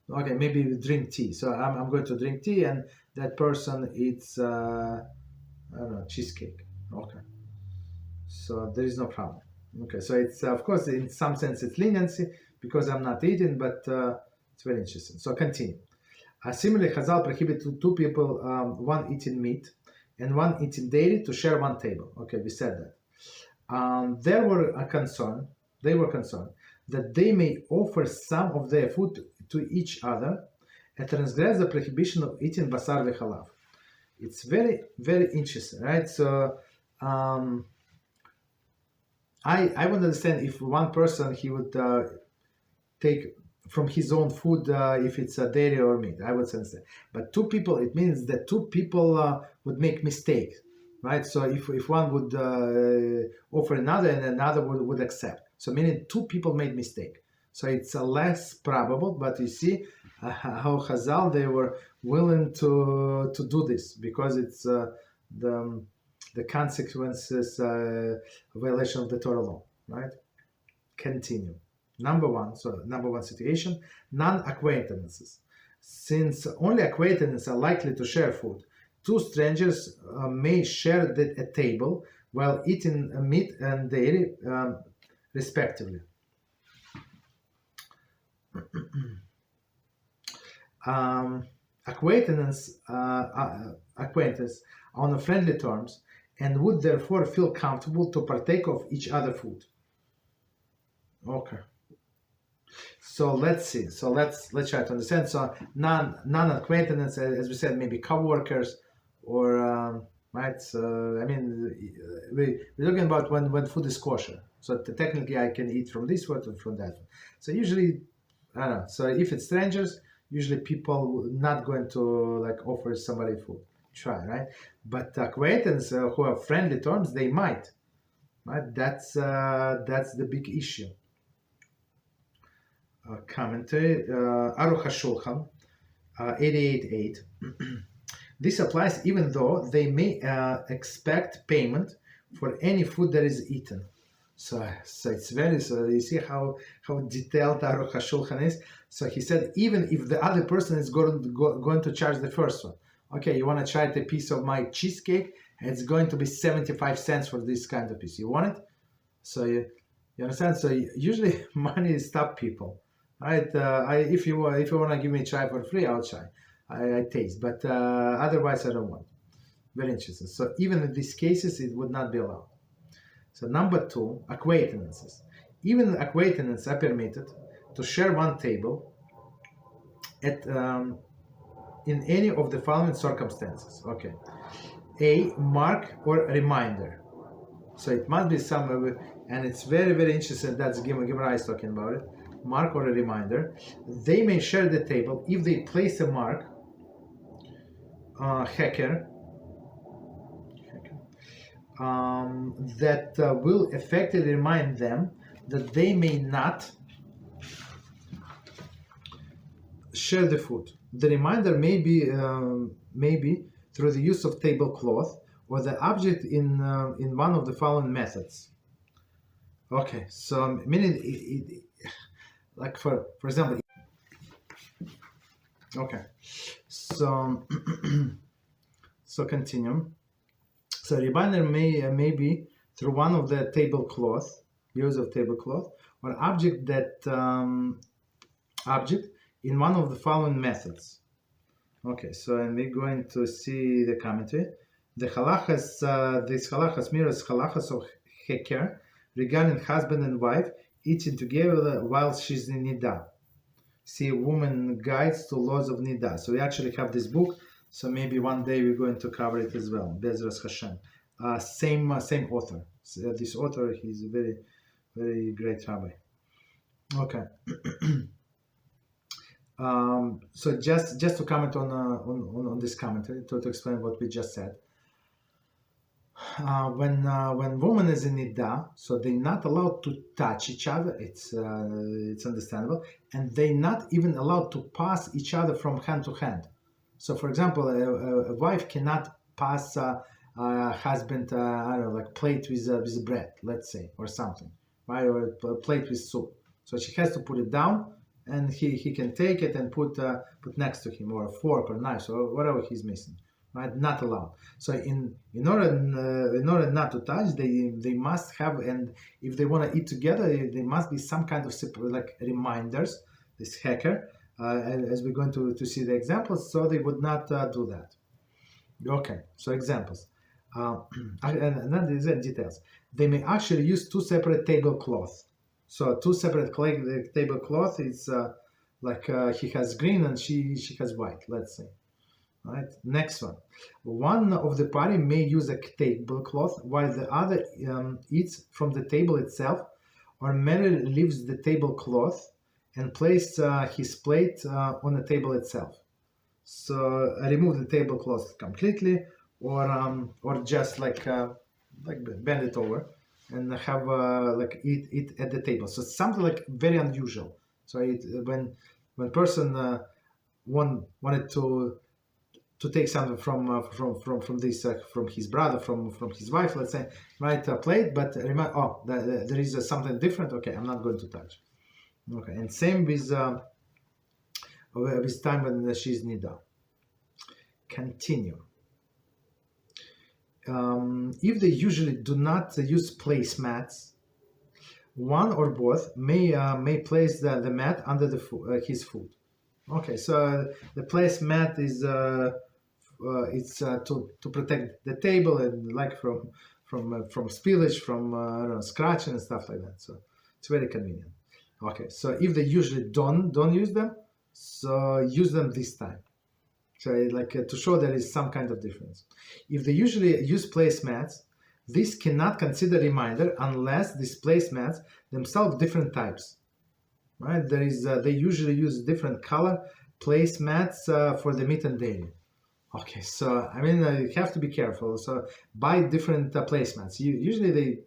Okay, maybe drink tea. So I'm going to drink tea, and that person eats I don't know, cheesecake. Okay, so there is no problem. Okay, so it's of course in some sense it's leniency because I'm not eating, but it's very interesting. So continue. Similarly, Chazal prohibited 2 people, one eating meat and one eating daily, to share one table. Okay, we said that. They were concerned that they may offer some of their food to each other and transgress the prohibition of eating basar v'chalav. It's very, very interesting, right? So I would understand if one person, he would take from his own food if it's a dairy or meat. I would sense that. But 2 people, it means that 2 people would make mistakes. Right, so if one would offer another and another would accept, so meaning 2 people made mistake. So it's less probable, but you see how Chazal, they were willing to do this because it's the consequences, violation of the Torah law, right? Continue. Number one situation, non-acquaintances. Since only acquaintances are likely to share food, two strangers may share a table while eating meat and dairy, respectively. Acquaintance on friendly terms and would therefore feel comfortable to partake of each other's food. Okay. So let's see. So let's try to understand. So non-acquaintance, as we said, maybe co-workers or right. So I mean, we're talking about when food is kosher. So technically, I can eat from this food or from that one. So usually, I don't know. So if it's strangers, usually people not going to like offer somebody food. Try, right? But acquaintance who have friendly terms, they might. Right? That's the big issue. Commentary, Aruch HaShulchan, 88.8. This applies even though they may expect payment for any food that is eaten. So it's very, so you see how detailed Aruch HaShulchan is. So he said, even if the other person is going to charge the first one. Okay, you want to try a piece of my cheesecake, it's going to be 75 cents for this kind of piece. You want it? So you understand? So usually money stops people. Right? If you want to give me a try for free, I'll try. I taste, but otherwise I don't want. Very interesting. So even in these cases, it would not be allowed. So number two, acquaintances. Even acquaintances are permitted to share one table at in any of the following circumstances. Okay, a mark or reminder. So it must be some, and it's very, very interesting. That's Gemara is talking about it. Mark or a reminder. They may share the table if they place a mark, heker, that will effectively remind them that they may not share the food. The reminder may be through the use of tablecloth or the object in one of the following methods. Okay, so meaning like for example. Okay, so so continue. So reminder may be through one of the tablecloth, use of tablecloth, or object in one of the following methods. Okay, so and we're going to see the commentary. The halachas, this halachas mirrors halachas of heker regarding husband and wife eating together while she's in nidah. See, woman guides to laws of nidah. So we actually have this book. So maybe one day we're going to cover it as well. Beezrat HaShem. Same author. So this author, he's a very, very great rabbi. Okay. So just to comment on this commentary, to explain what we just said. When woman is in nidah, so they're not allowed to touch each other. It's understandable, and they're not even allowed to pass each other from hand to hand. So, for example, a wife cannot pass a husband, I don't know, like plate with bread, let's say, or something, right? Or a plate with soup. So she has to put it down, and he can take it and put next to him, or a fork or knife, or whatever he's missing, right? Not allowed. So in order not to touch, they must have, and if they want to eat together, there must be some kind of like reminders. This heker. As we're going to see the examples, so they would not do that. Okay, so examples. And then these are details. They may actually use two separate tablecloths. So two separate tablecloth is like he has green and she has white, let's say. Right. Next one. One of the party may use a tablecloth while the other eats from the table itself, or merely leaves the tablecloth and place his plate on the table itself. So remove the tablecloth completely, or just like bend it over and have like eat at the table. So something like very unusual. So when person wanted to to take something from this from his brother, from his wife, let's say, right, plate, but there is something different. Okay, I'm not going to touch. Okay, and same with time when she's nida. Continue. If they usually do not use placemats, one or both may place the mat under his foot. Okay, so the placemat is it's to protect the table and like from spillage, from scratching and stuff like that. So it's very convenient. Okay, so if they usually don't use them, so use them this time. So like to show there is some kind of difference. If they usually use placemats, this cannot consider reminder unless these placemats themselves different types. Right? There is they usually use different color placemats for the meat and dairy. Okay, so I mean you have to be careful. So buy different placemats. Usually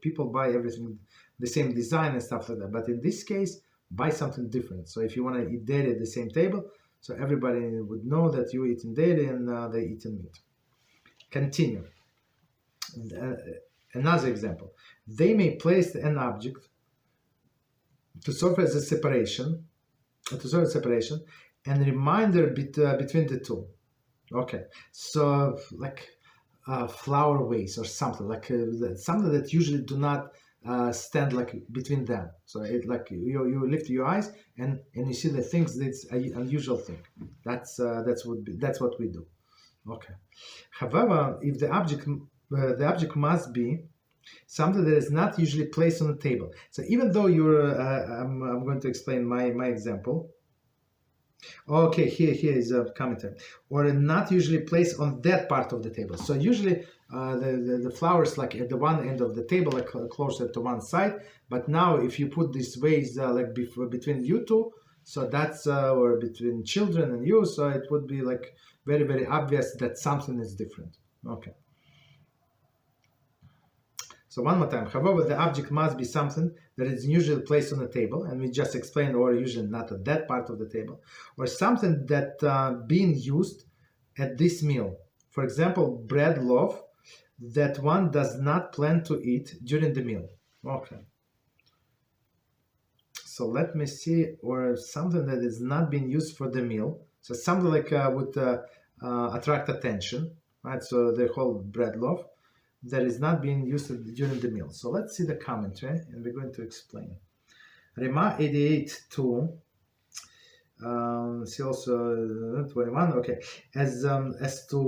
people buy everything the same design and stuff like that. But in this case, buy something different. So if you want to eat dairy at the same table, so everybody would know that you eat in dairy and they eat in meat. Continue. Another example. They may place an object to serve as a separation, and reminder between the two. Okay, so like flower vase or something like something that usually do not stand like between them. So it like you lift your eyes and you see the things that's an unusual thing. That's what we do. Okay. However, if the object must be something that is not usually placed on the table. So even though you're, I'm going to explain my example. Okay, here is a commentary. Or not usually placed on that part of the table. So usually the flowers like at the one end of the table, like closer to one side. But now if you put this vase like between you two, so that's or between children and you, so it would be like very, very obvious that something is different. Okay. So one more time. However, the object must be something that is usually placed on the table, and we just explained, or usually not at that part of the table, or something that being used at this meal. For example, bread loaf that one does not plan to eat during the meal. Okay. So let me see, or something that is not being used for the meal. So something like would attract attention, right? So the whole bread loaf that is not being used during the meal. So let's see the commentary, and we're going to explain. Rema 88:2. See also 21. Okay, as to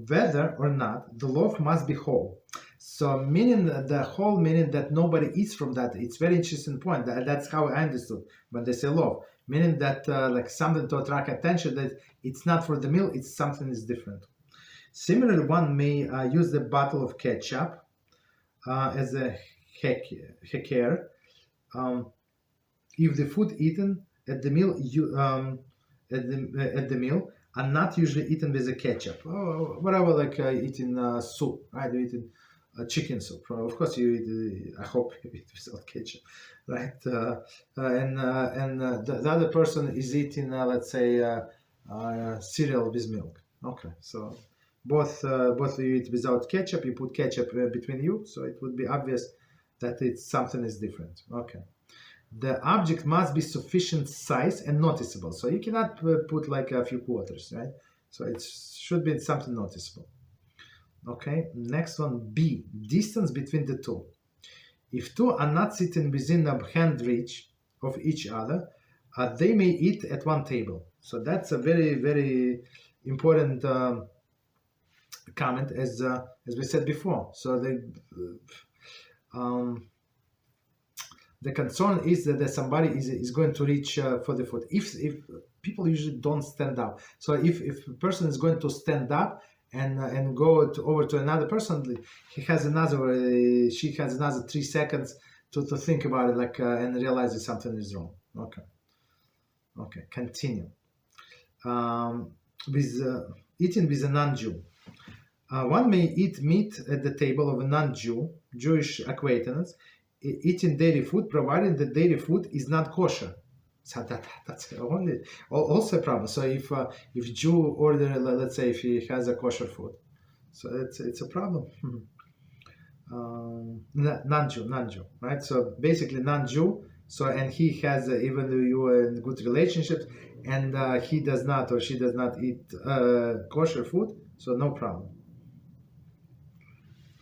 whether or not the loaf must be whole. So meaning the whole, meaning that nobody eats from that. It's very interesting point. That's how I understood when they say loaf, meaning that like something to attract attention, that it's not for the meal. It's something is different. Similarly, one may use the bottle of ketchup as a heker if the food eaten at the meal at the meal are not usually eaten with a ketchup. Oh, whatever, like eating soup, right? You eat chicken soup. Of course, you eat. I hope you eat without ketchup, right? And the other person is eating, let's say, cereal with milk. Okay, so. Both you eat without ketchup, you put ketchup between you, so it would be obvious that it's something is different. Okay. The object must be sufficient size and noticeable. So you cannot put like a few quarters, right? So it should be something noticeable. Okay. Next one, B, distance between the two. If two are not sitting within a hand reach of each other, they may eat at one table. So that's a very, very important comment, as we said before. So the concern is that somebody is going to reach for the food. If people usually don't stand up, so if a person is going to stand up and go over to another person, she has another 3 seconds to think about it, like and realize that something is wrong. Okay, continue. With eating with a non-Jew. One may eat meat at the table of a non-Jew, Jewish acquaintance, eating dairy food, provided the dairy food is not kosher. So that's only also a problem. So if Jew order, let's say if he has a kosher food, so it's a problem. Non-Jew, right? So basically non-Jew. So and he has even though you are in good relationships, and he does not or she does not eat kosher food, so no problem.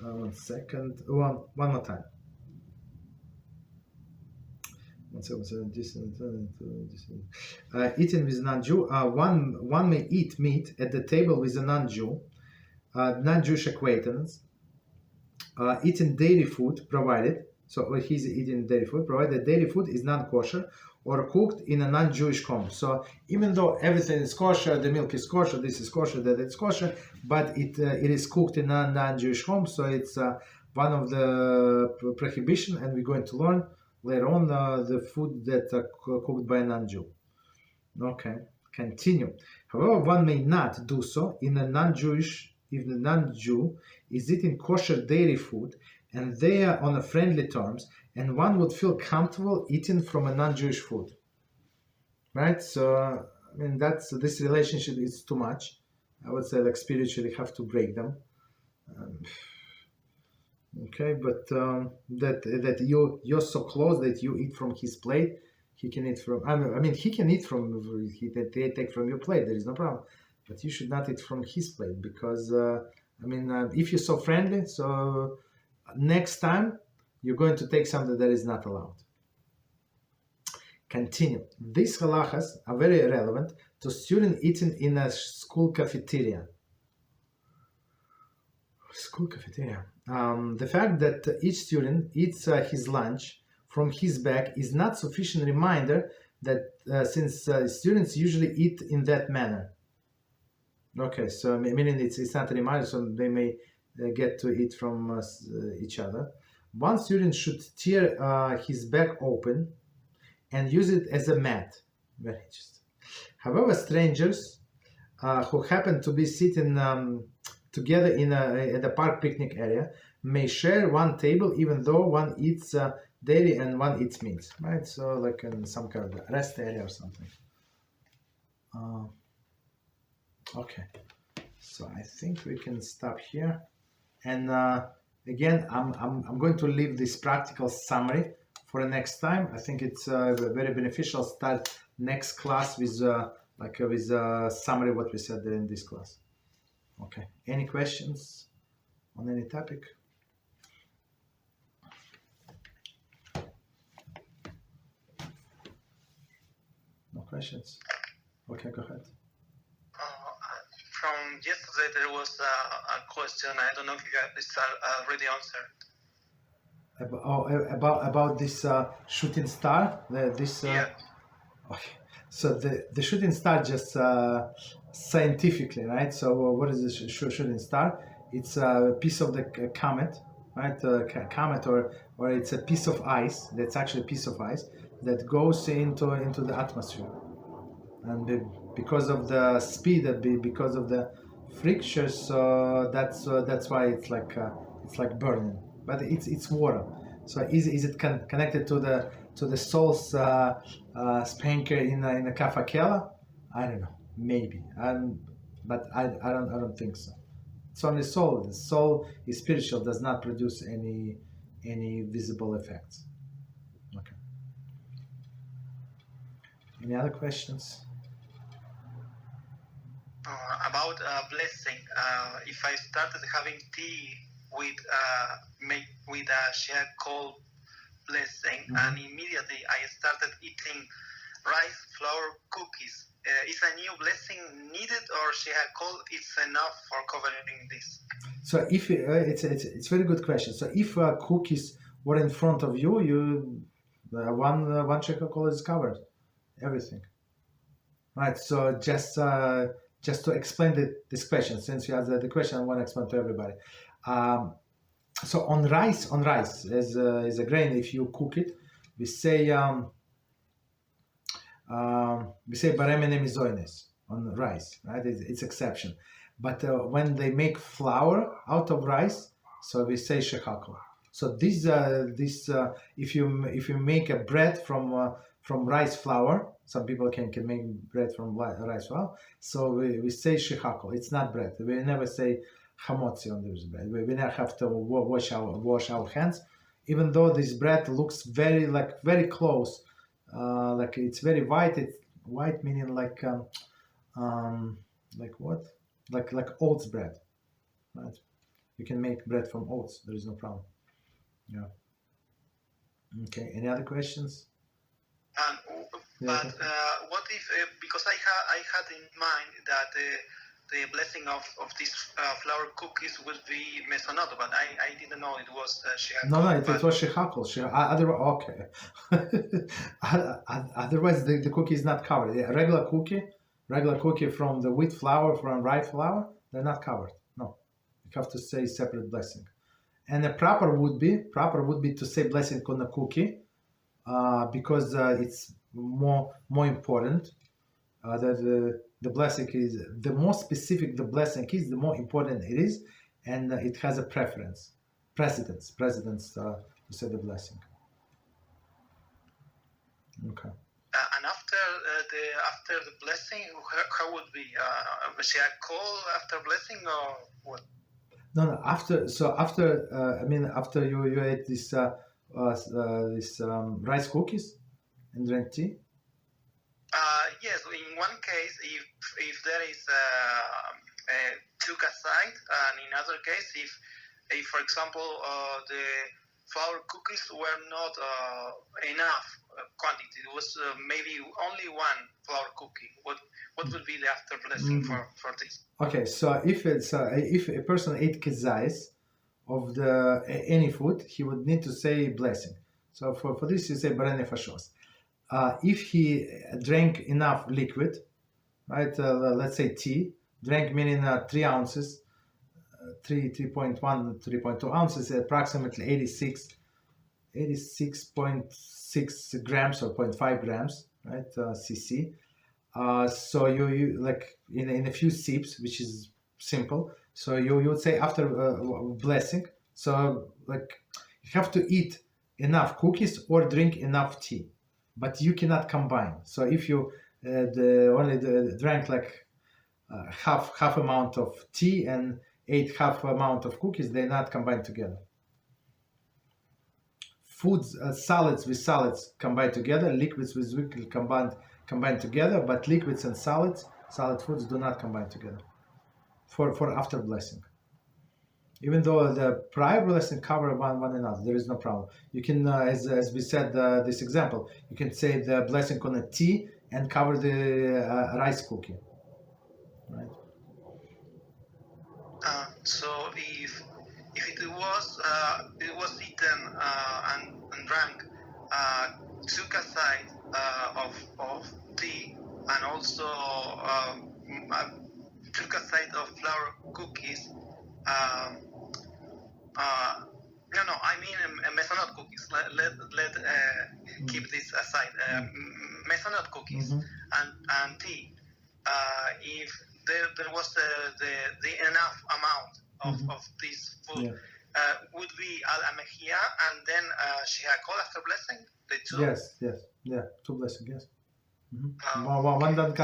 1 second, one more time. Eating with non-Jew. One may eat meat at the table with a non-Jew, non-Jewish acquaintance. Eating dairy food provided. So he's eating dairy food provided dairy food is non-kosher or cooked in a non-Jewish home. So even though everything is kosher, the milk is kosher, this is kosher, that it's kosher, but it is cooked in a non-Jewish home. So it's one of the prohibition, and we're going to learn later on the food that are cooked by a non-Jew. Okay, continue. However, one may not do so in a non-Jewish if the non-Jew is eating kosher dairy food and they are on a friendly terms, and one would feel comfortable eating from a non-Jewish food, right? So I mean this relationship is too much. I would say like spiritually have to break them. Okay, but that you're so close that you eat from his plate, he can eat from. I mean he can eat from. They take from your plate. There is no problem, but you should not eat from his plate because if you're so friendly, so next time you're going to take something that is not allowed. Continue. These halachas are very relevant to students eating in a school cafeteria. School cafeteria. The fact that each student eats his lunch from his bag is not sufficient reminder that since students usually eat in that manner. Okay, so meaning it's not a reminder, so they may get to eat from each other. One student should tear his bag open and use it as a mat. Very interesting. However, strangers who happen to be sitting together at the park picnic area may share one table even though one eats dairy and one eats meat, right? So like in some kind of rest area or something. Okay, so I think we can stop here, and again I'm going to leave this practical summary for the next time. I think it's very beneficial. Start next class with a summary of what we said in this class. Okay, any questions on any topic? No questions? Okay, go ahead. From yesterday there was a question. I don't know if you guys already answered. About this shooting star. Yeah. Okay. So the shooting star just scientifically, right? So what is the shooting star? It's a piece of the comet, right? Comet, or it's a piece of ice. That's actually a piece of ice that goes into the atmosphere, and because of the speed, because of the friction, so that's why it's like burning. But it's water. So is it connected to the soul's spanker in the Kaf HaKela? I don't know, maybe. But I don't think so. It's only soul. The soul is spiritual, does not produce any visible effects. Okay. Any other questions? About blessing. If I started having tea with a share called blessing, and immediately I started eating rice flour cookies, is a new blessing needed, or share called is enough for covering this? So if it's a very good question. So if cookies were in front of you, one shekel call is covered, everything. Right. So just to explain this question, since you asked the question, I want to explain to everybody. So on rice as a grain, if you cook it, we say baremene mizoines on rice, right? It's exception. But when they make flour out of rice, so we say shechakol. So if you make a bread from rice flour, some people can make bread from rice flour. So we say shechakol. It's not bread. We never say hamotzi on this bread. We never have to wash our hands, even though this bread looks very close, like it's very white. It's white meaning like what? Like oats bread, right? You can make bread from oats. There is no problem. Yeah. Okay. Any other questions? But what if, because I had in mind that the blessing of these flour cookies would be mesonot, but I didn't know it was shehakol. No, it was shehakol. Okay. Otherwise, the cookie is not covered. A regular cookie from the wheat flour, from rye flour, they're not covered. No, you have to say separate blessing. And the proper would be to say blessing on the cookie, because it's more important. That the blessing is, the more specific the blessing is, the more important it is, and it has a precedence to say the blessing. Okay. And after the blessing, how would be? Shall I call after blessing or what? No. After you ate this rice cookies and drank tea. Yes, in one case, if there is took aside, and in other case, if for example the flour cookies were not enough quantity, it was maybe only one flour cookie. What would be the after blessing for this? Okay, so if a person ate kezayis of any food, he would need to say blessing. So for this you say barei nefashos. If he drank enough liquid, right? Let's say tea, drank meaning 3 ounces, 3.1, 3.2 ounces, approximately 86.6 grams or 0.5 grams, right? cc. So you like in a few sips, which is simple. So you would say after blessing. So like you have to eat enough cookies or drink enough tea, but you cannot combine. So if you drank like half amount of tea and ate half amount of cookies, they're not combined together. Foods, salads with salads combined together, liquids with liquids combined together, but liquids and salad foods do not combine together for after blessing. Even though the prior blessing cover one another, there is no problem. You can, as we said, this example, you can say the blessing on a tea and cover the rice cookie, right? So if it was eaten and drank, took aside of tea and also took aside of flour cookies. No, I mean mesonot cookies. Let keep this aside. Mesonot cookies and tea. If there was the enough amount of this food, would be al amechia and then shehakol after blessing. The two. Yes, two blessing. Yes. One that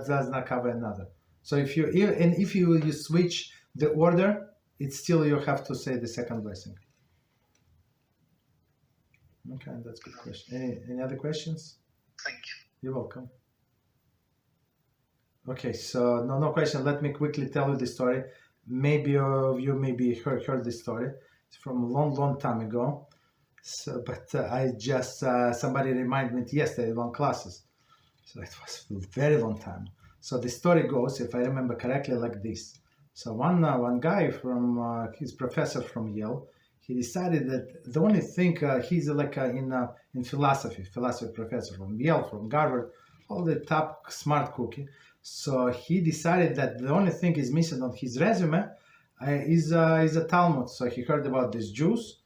does not cover another. So if you switch the order, it's still you have to say the second blessing. Okay, that's a good question. Any other questions? Thank you. You're welcome. Okay, so no question. Let me quickly tell you the story. Maybe you maybe heard this story. It's from a long time ago. So, but I just somebody reminded me yesterday on classes. So it was a very long time. So the story goes, if I remember correctly, like this. So one guy from his professor from Yale, he decided that the only thing he's like in philosophy professor from Yale, from Harvard, all the top smart cookie. So he decided that the only thing is missing on his resume is a Talmud. So he heard about these Jews.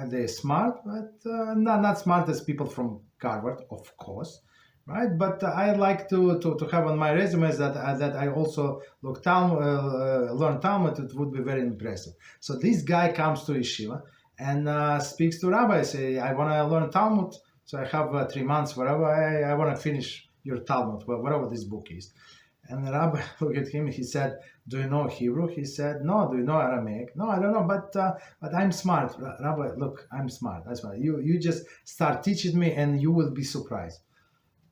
They're smart, but not smart as people from Harvard, of course. Right, but I like to have on my resume that I also learn Talmud. It would be very impressive. So this guy comes to yeshiva and speaks to Rabbi, say, I want to learn Talmud, so I have 3 months, whatever, I want to finish your Talmud, whatever this book is. And the Rabbi looked at him, he said, do you know Hebrew? He said, no. Do you know Aramaic? No, I don't know, but I'm smart. Rabbi, look, I'm smart. That's why you just start teaching me and you will be surprised.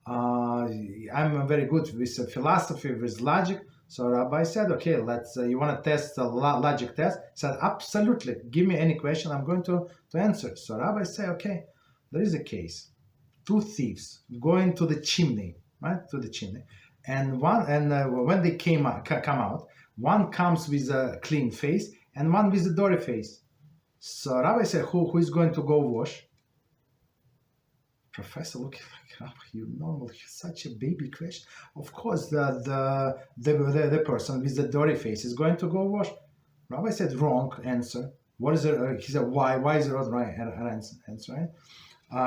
I'm very good with philosophy, with logic. So Rabbi said, okay, let's, you want to test a logic test? He said, absolutely. Give me any question. I'm going to answer. So Rabbi said, okay, there is a case. 2 thieves going to the chimney, right? To the chimney. And when they come out, one comes with a clean face and one with a dirty face. So Rabbi said, who is going to go wash? Professor looking like, Rabbi, you know, such a baby question. Of course, the person with the dirty face is going to go wash. Rabbi said, wrong answer. What is it? He said, why? Why is it right answer? Right?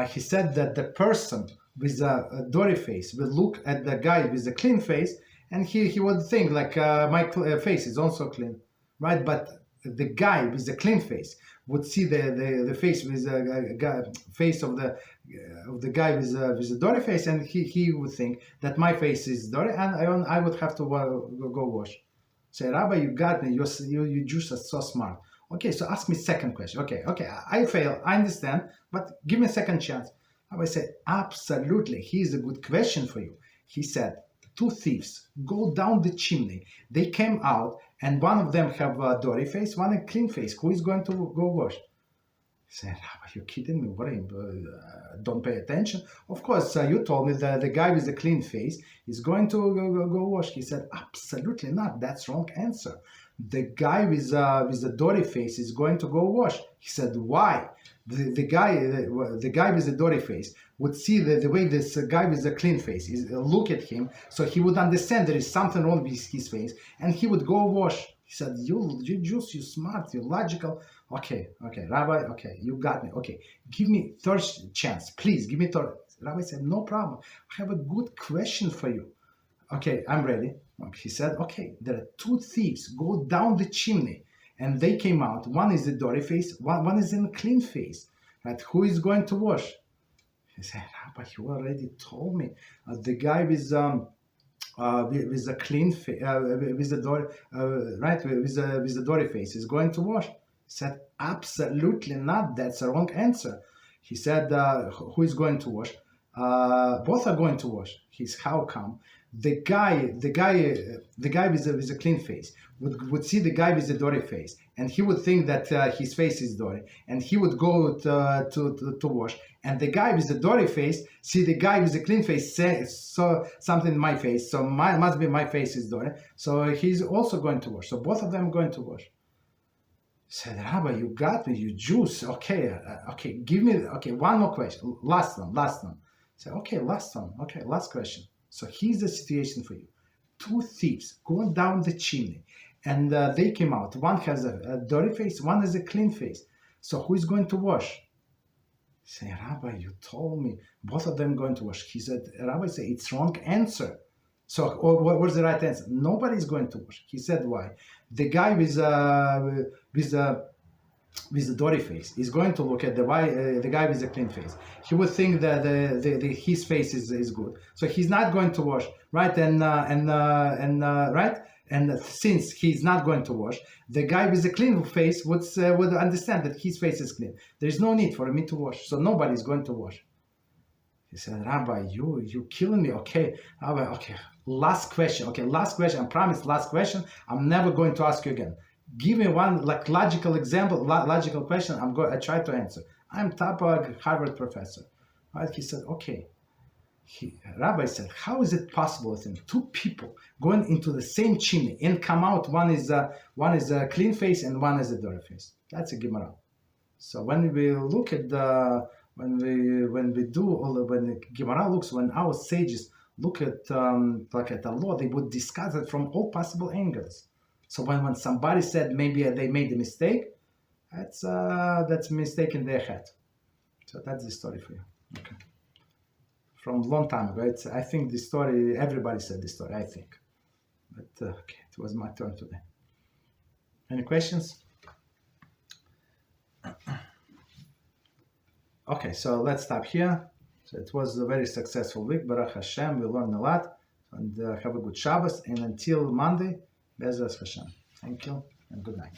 He said that the person with a dirty face will look at the guy with a clean face, and he would think like my face is also clean, right? But the guy with the clean face would see the face with the face of the guy with a dirty face, and he would think that my face is dirty, and I would have to go wash. Say, Rabbi, you got me. You Jews are so smart. Okay, so ask me second question. Okay, I fail. I understand, but give me a second chance. Rabbi said, absolutely. Here's a good question for you. He said, 2 thieves go down the chimney. They came out, and one of them have a dirty face, one a clean face. Who is going to go wash? He said, Rabbi, you're kidding me. What are you, don't pay attention? Of course, you told me that the guy with the clean face is going to go wash. He said, absolutely not. That's wrong answer. The guy with the dirty face is going to go wash. He said, why? The guy with the dirty face would see the way this guy with the clean face is look at him, so he would understand there is something wrong with his face, and he would go wash. He said, you Jews, you smart, you logical. Okay, Rabbi, okay, you got me. Okay, give me third chance, please. Give me third. Rabbi said, no problem. I have a good question for you. Okay, I'm ready. He said, okay, there are 2 thieves go down the chimney, and they came out. One is the dirty face, one is in a clean face. Right? Who is going to wash? He said, Rabbi, you already told me. The guy with a clean face, with the dirty face is going to wash. He said, absolutely not. That's a wrong answer. He said, who is going to wash? Both are going to wash. How come? The guy with a clean face would see the guy with the dirty face, and he would think that his face is dirty, and he would go to wash. And the guy with the dirty face see the guy with the clean face, saw something in my face, so must be my face is dirty. So he's also going to wash. So both of them are going to wash. Said, Rabbi, you got me, you Jews. Okay, give me one more question, last one. Said, okay, last one. Okay, last question. So here's the situation for you. 2 thieves going down the chimney, and they came out. One has a dirty face, one has a clean face. So who is going to wash? Say, Rabbi, you told me both of them going to wash. He said, Rabbi said, it's wrong answer. So what was the right answer? Nobody's going to wash. He said, why? The guy with the dirty face is going to look at the guy with the clean face. He would think that his face is good, so he's not going to wash, right? And since he's not going to wash, the guy with the clean face would understand that his face is clean. There is no need for me to wash, so nobody's going to wash. He said, Rabbi, you killing me. Okay, Rabbi, okay. Last question. Okay, last question. I promise. Last question. I'm never going to ask you again. Give me one logical example, logical question. I try to answer. I'm top Harvard professor. Right? He said, okay. Rabbi said, how is it possible that 2 people going into the same chimney and come out? One is a clean face and one is a dirty face. That's a Gemara. So when we look at when Gemara looks, when our sages look at the law, they would discuss it from all possible angles. So when somebody said maybe they made a mistake, that's a mistake in their head. So that's the story for you. Okay. From a long time ago. I think this story, everybody said this story, I think. But okay, it was my turn today. Any questions? Okay, so let's stop here. So it was a very successful week. Baruch HaShem, we learned a lot. And have a good Shabbos. And until Monday, Beezrat HaShem. Thank you and good night.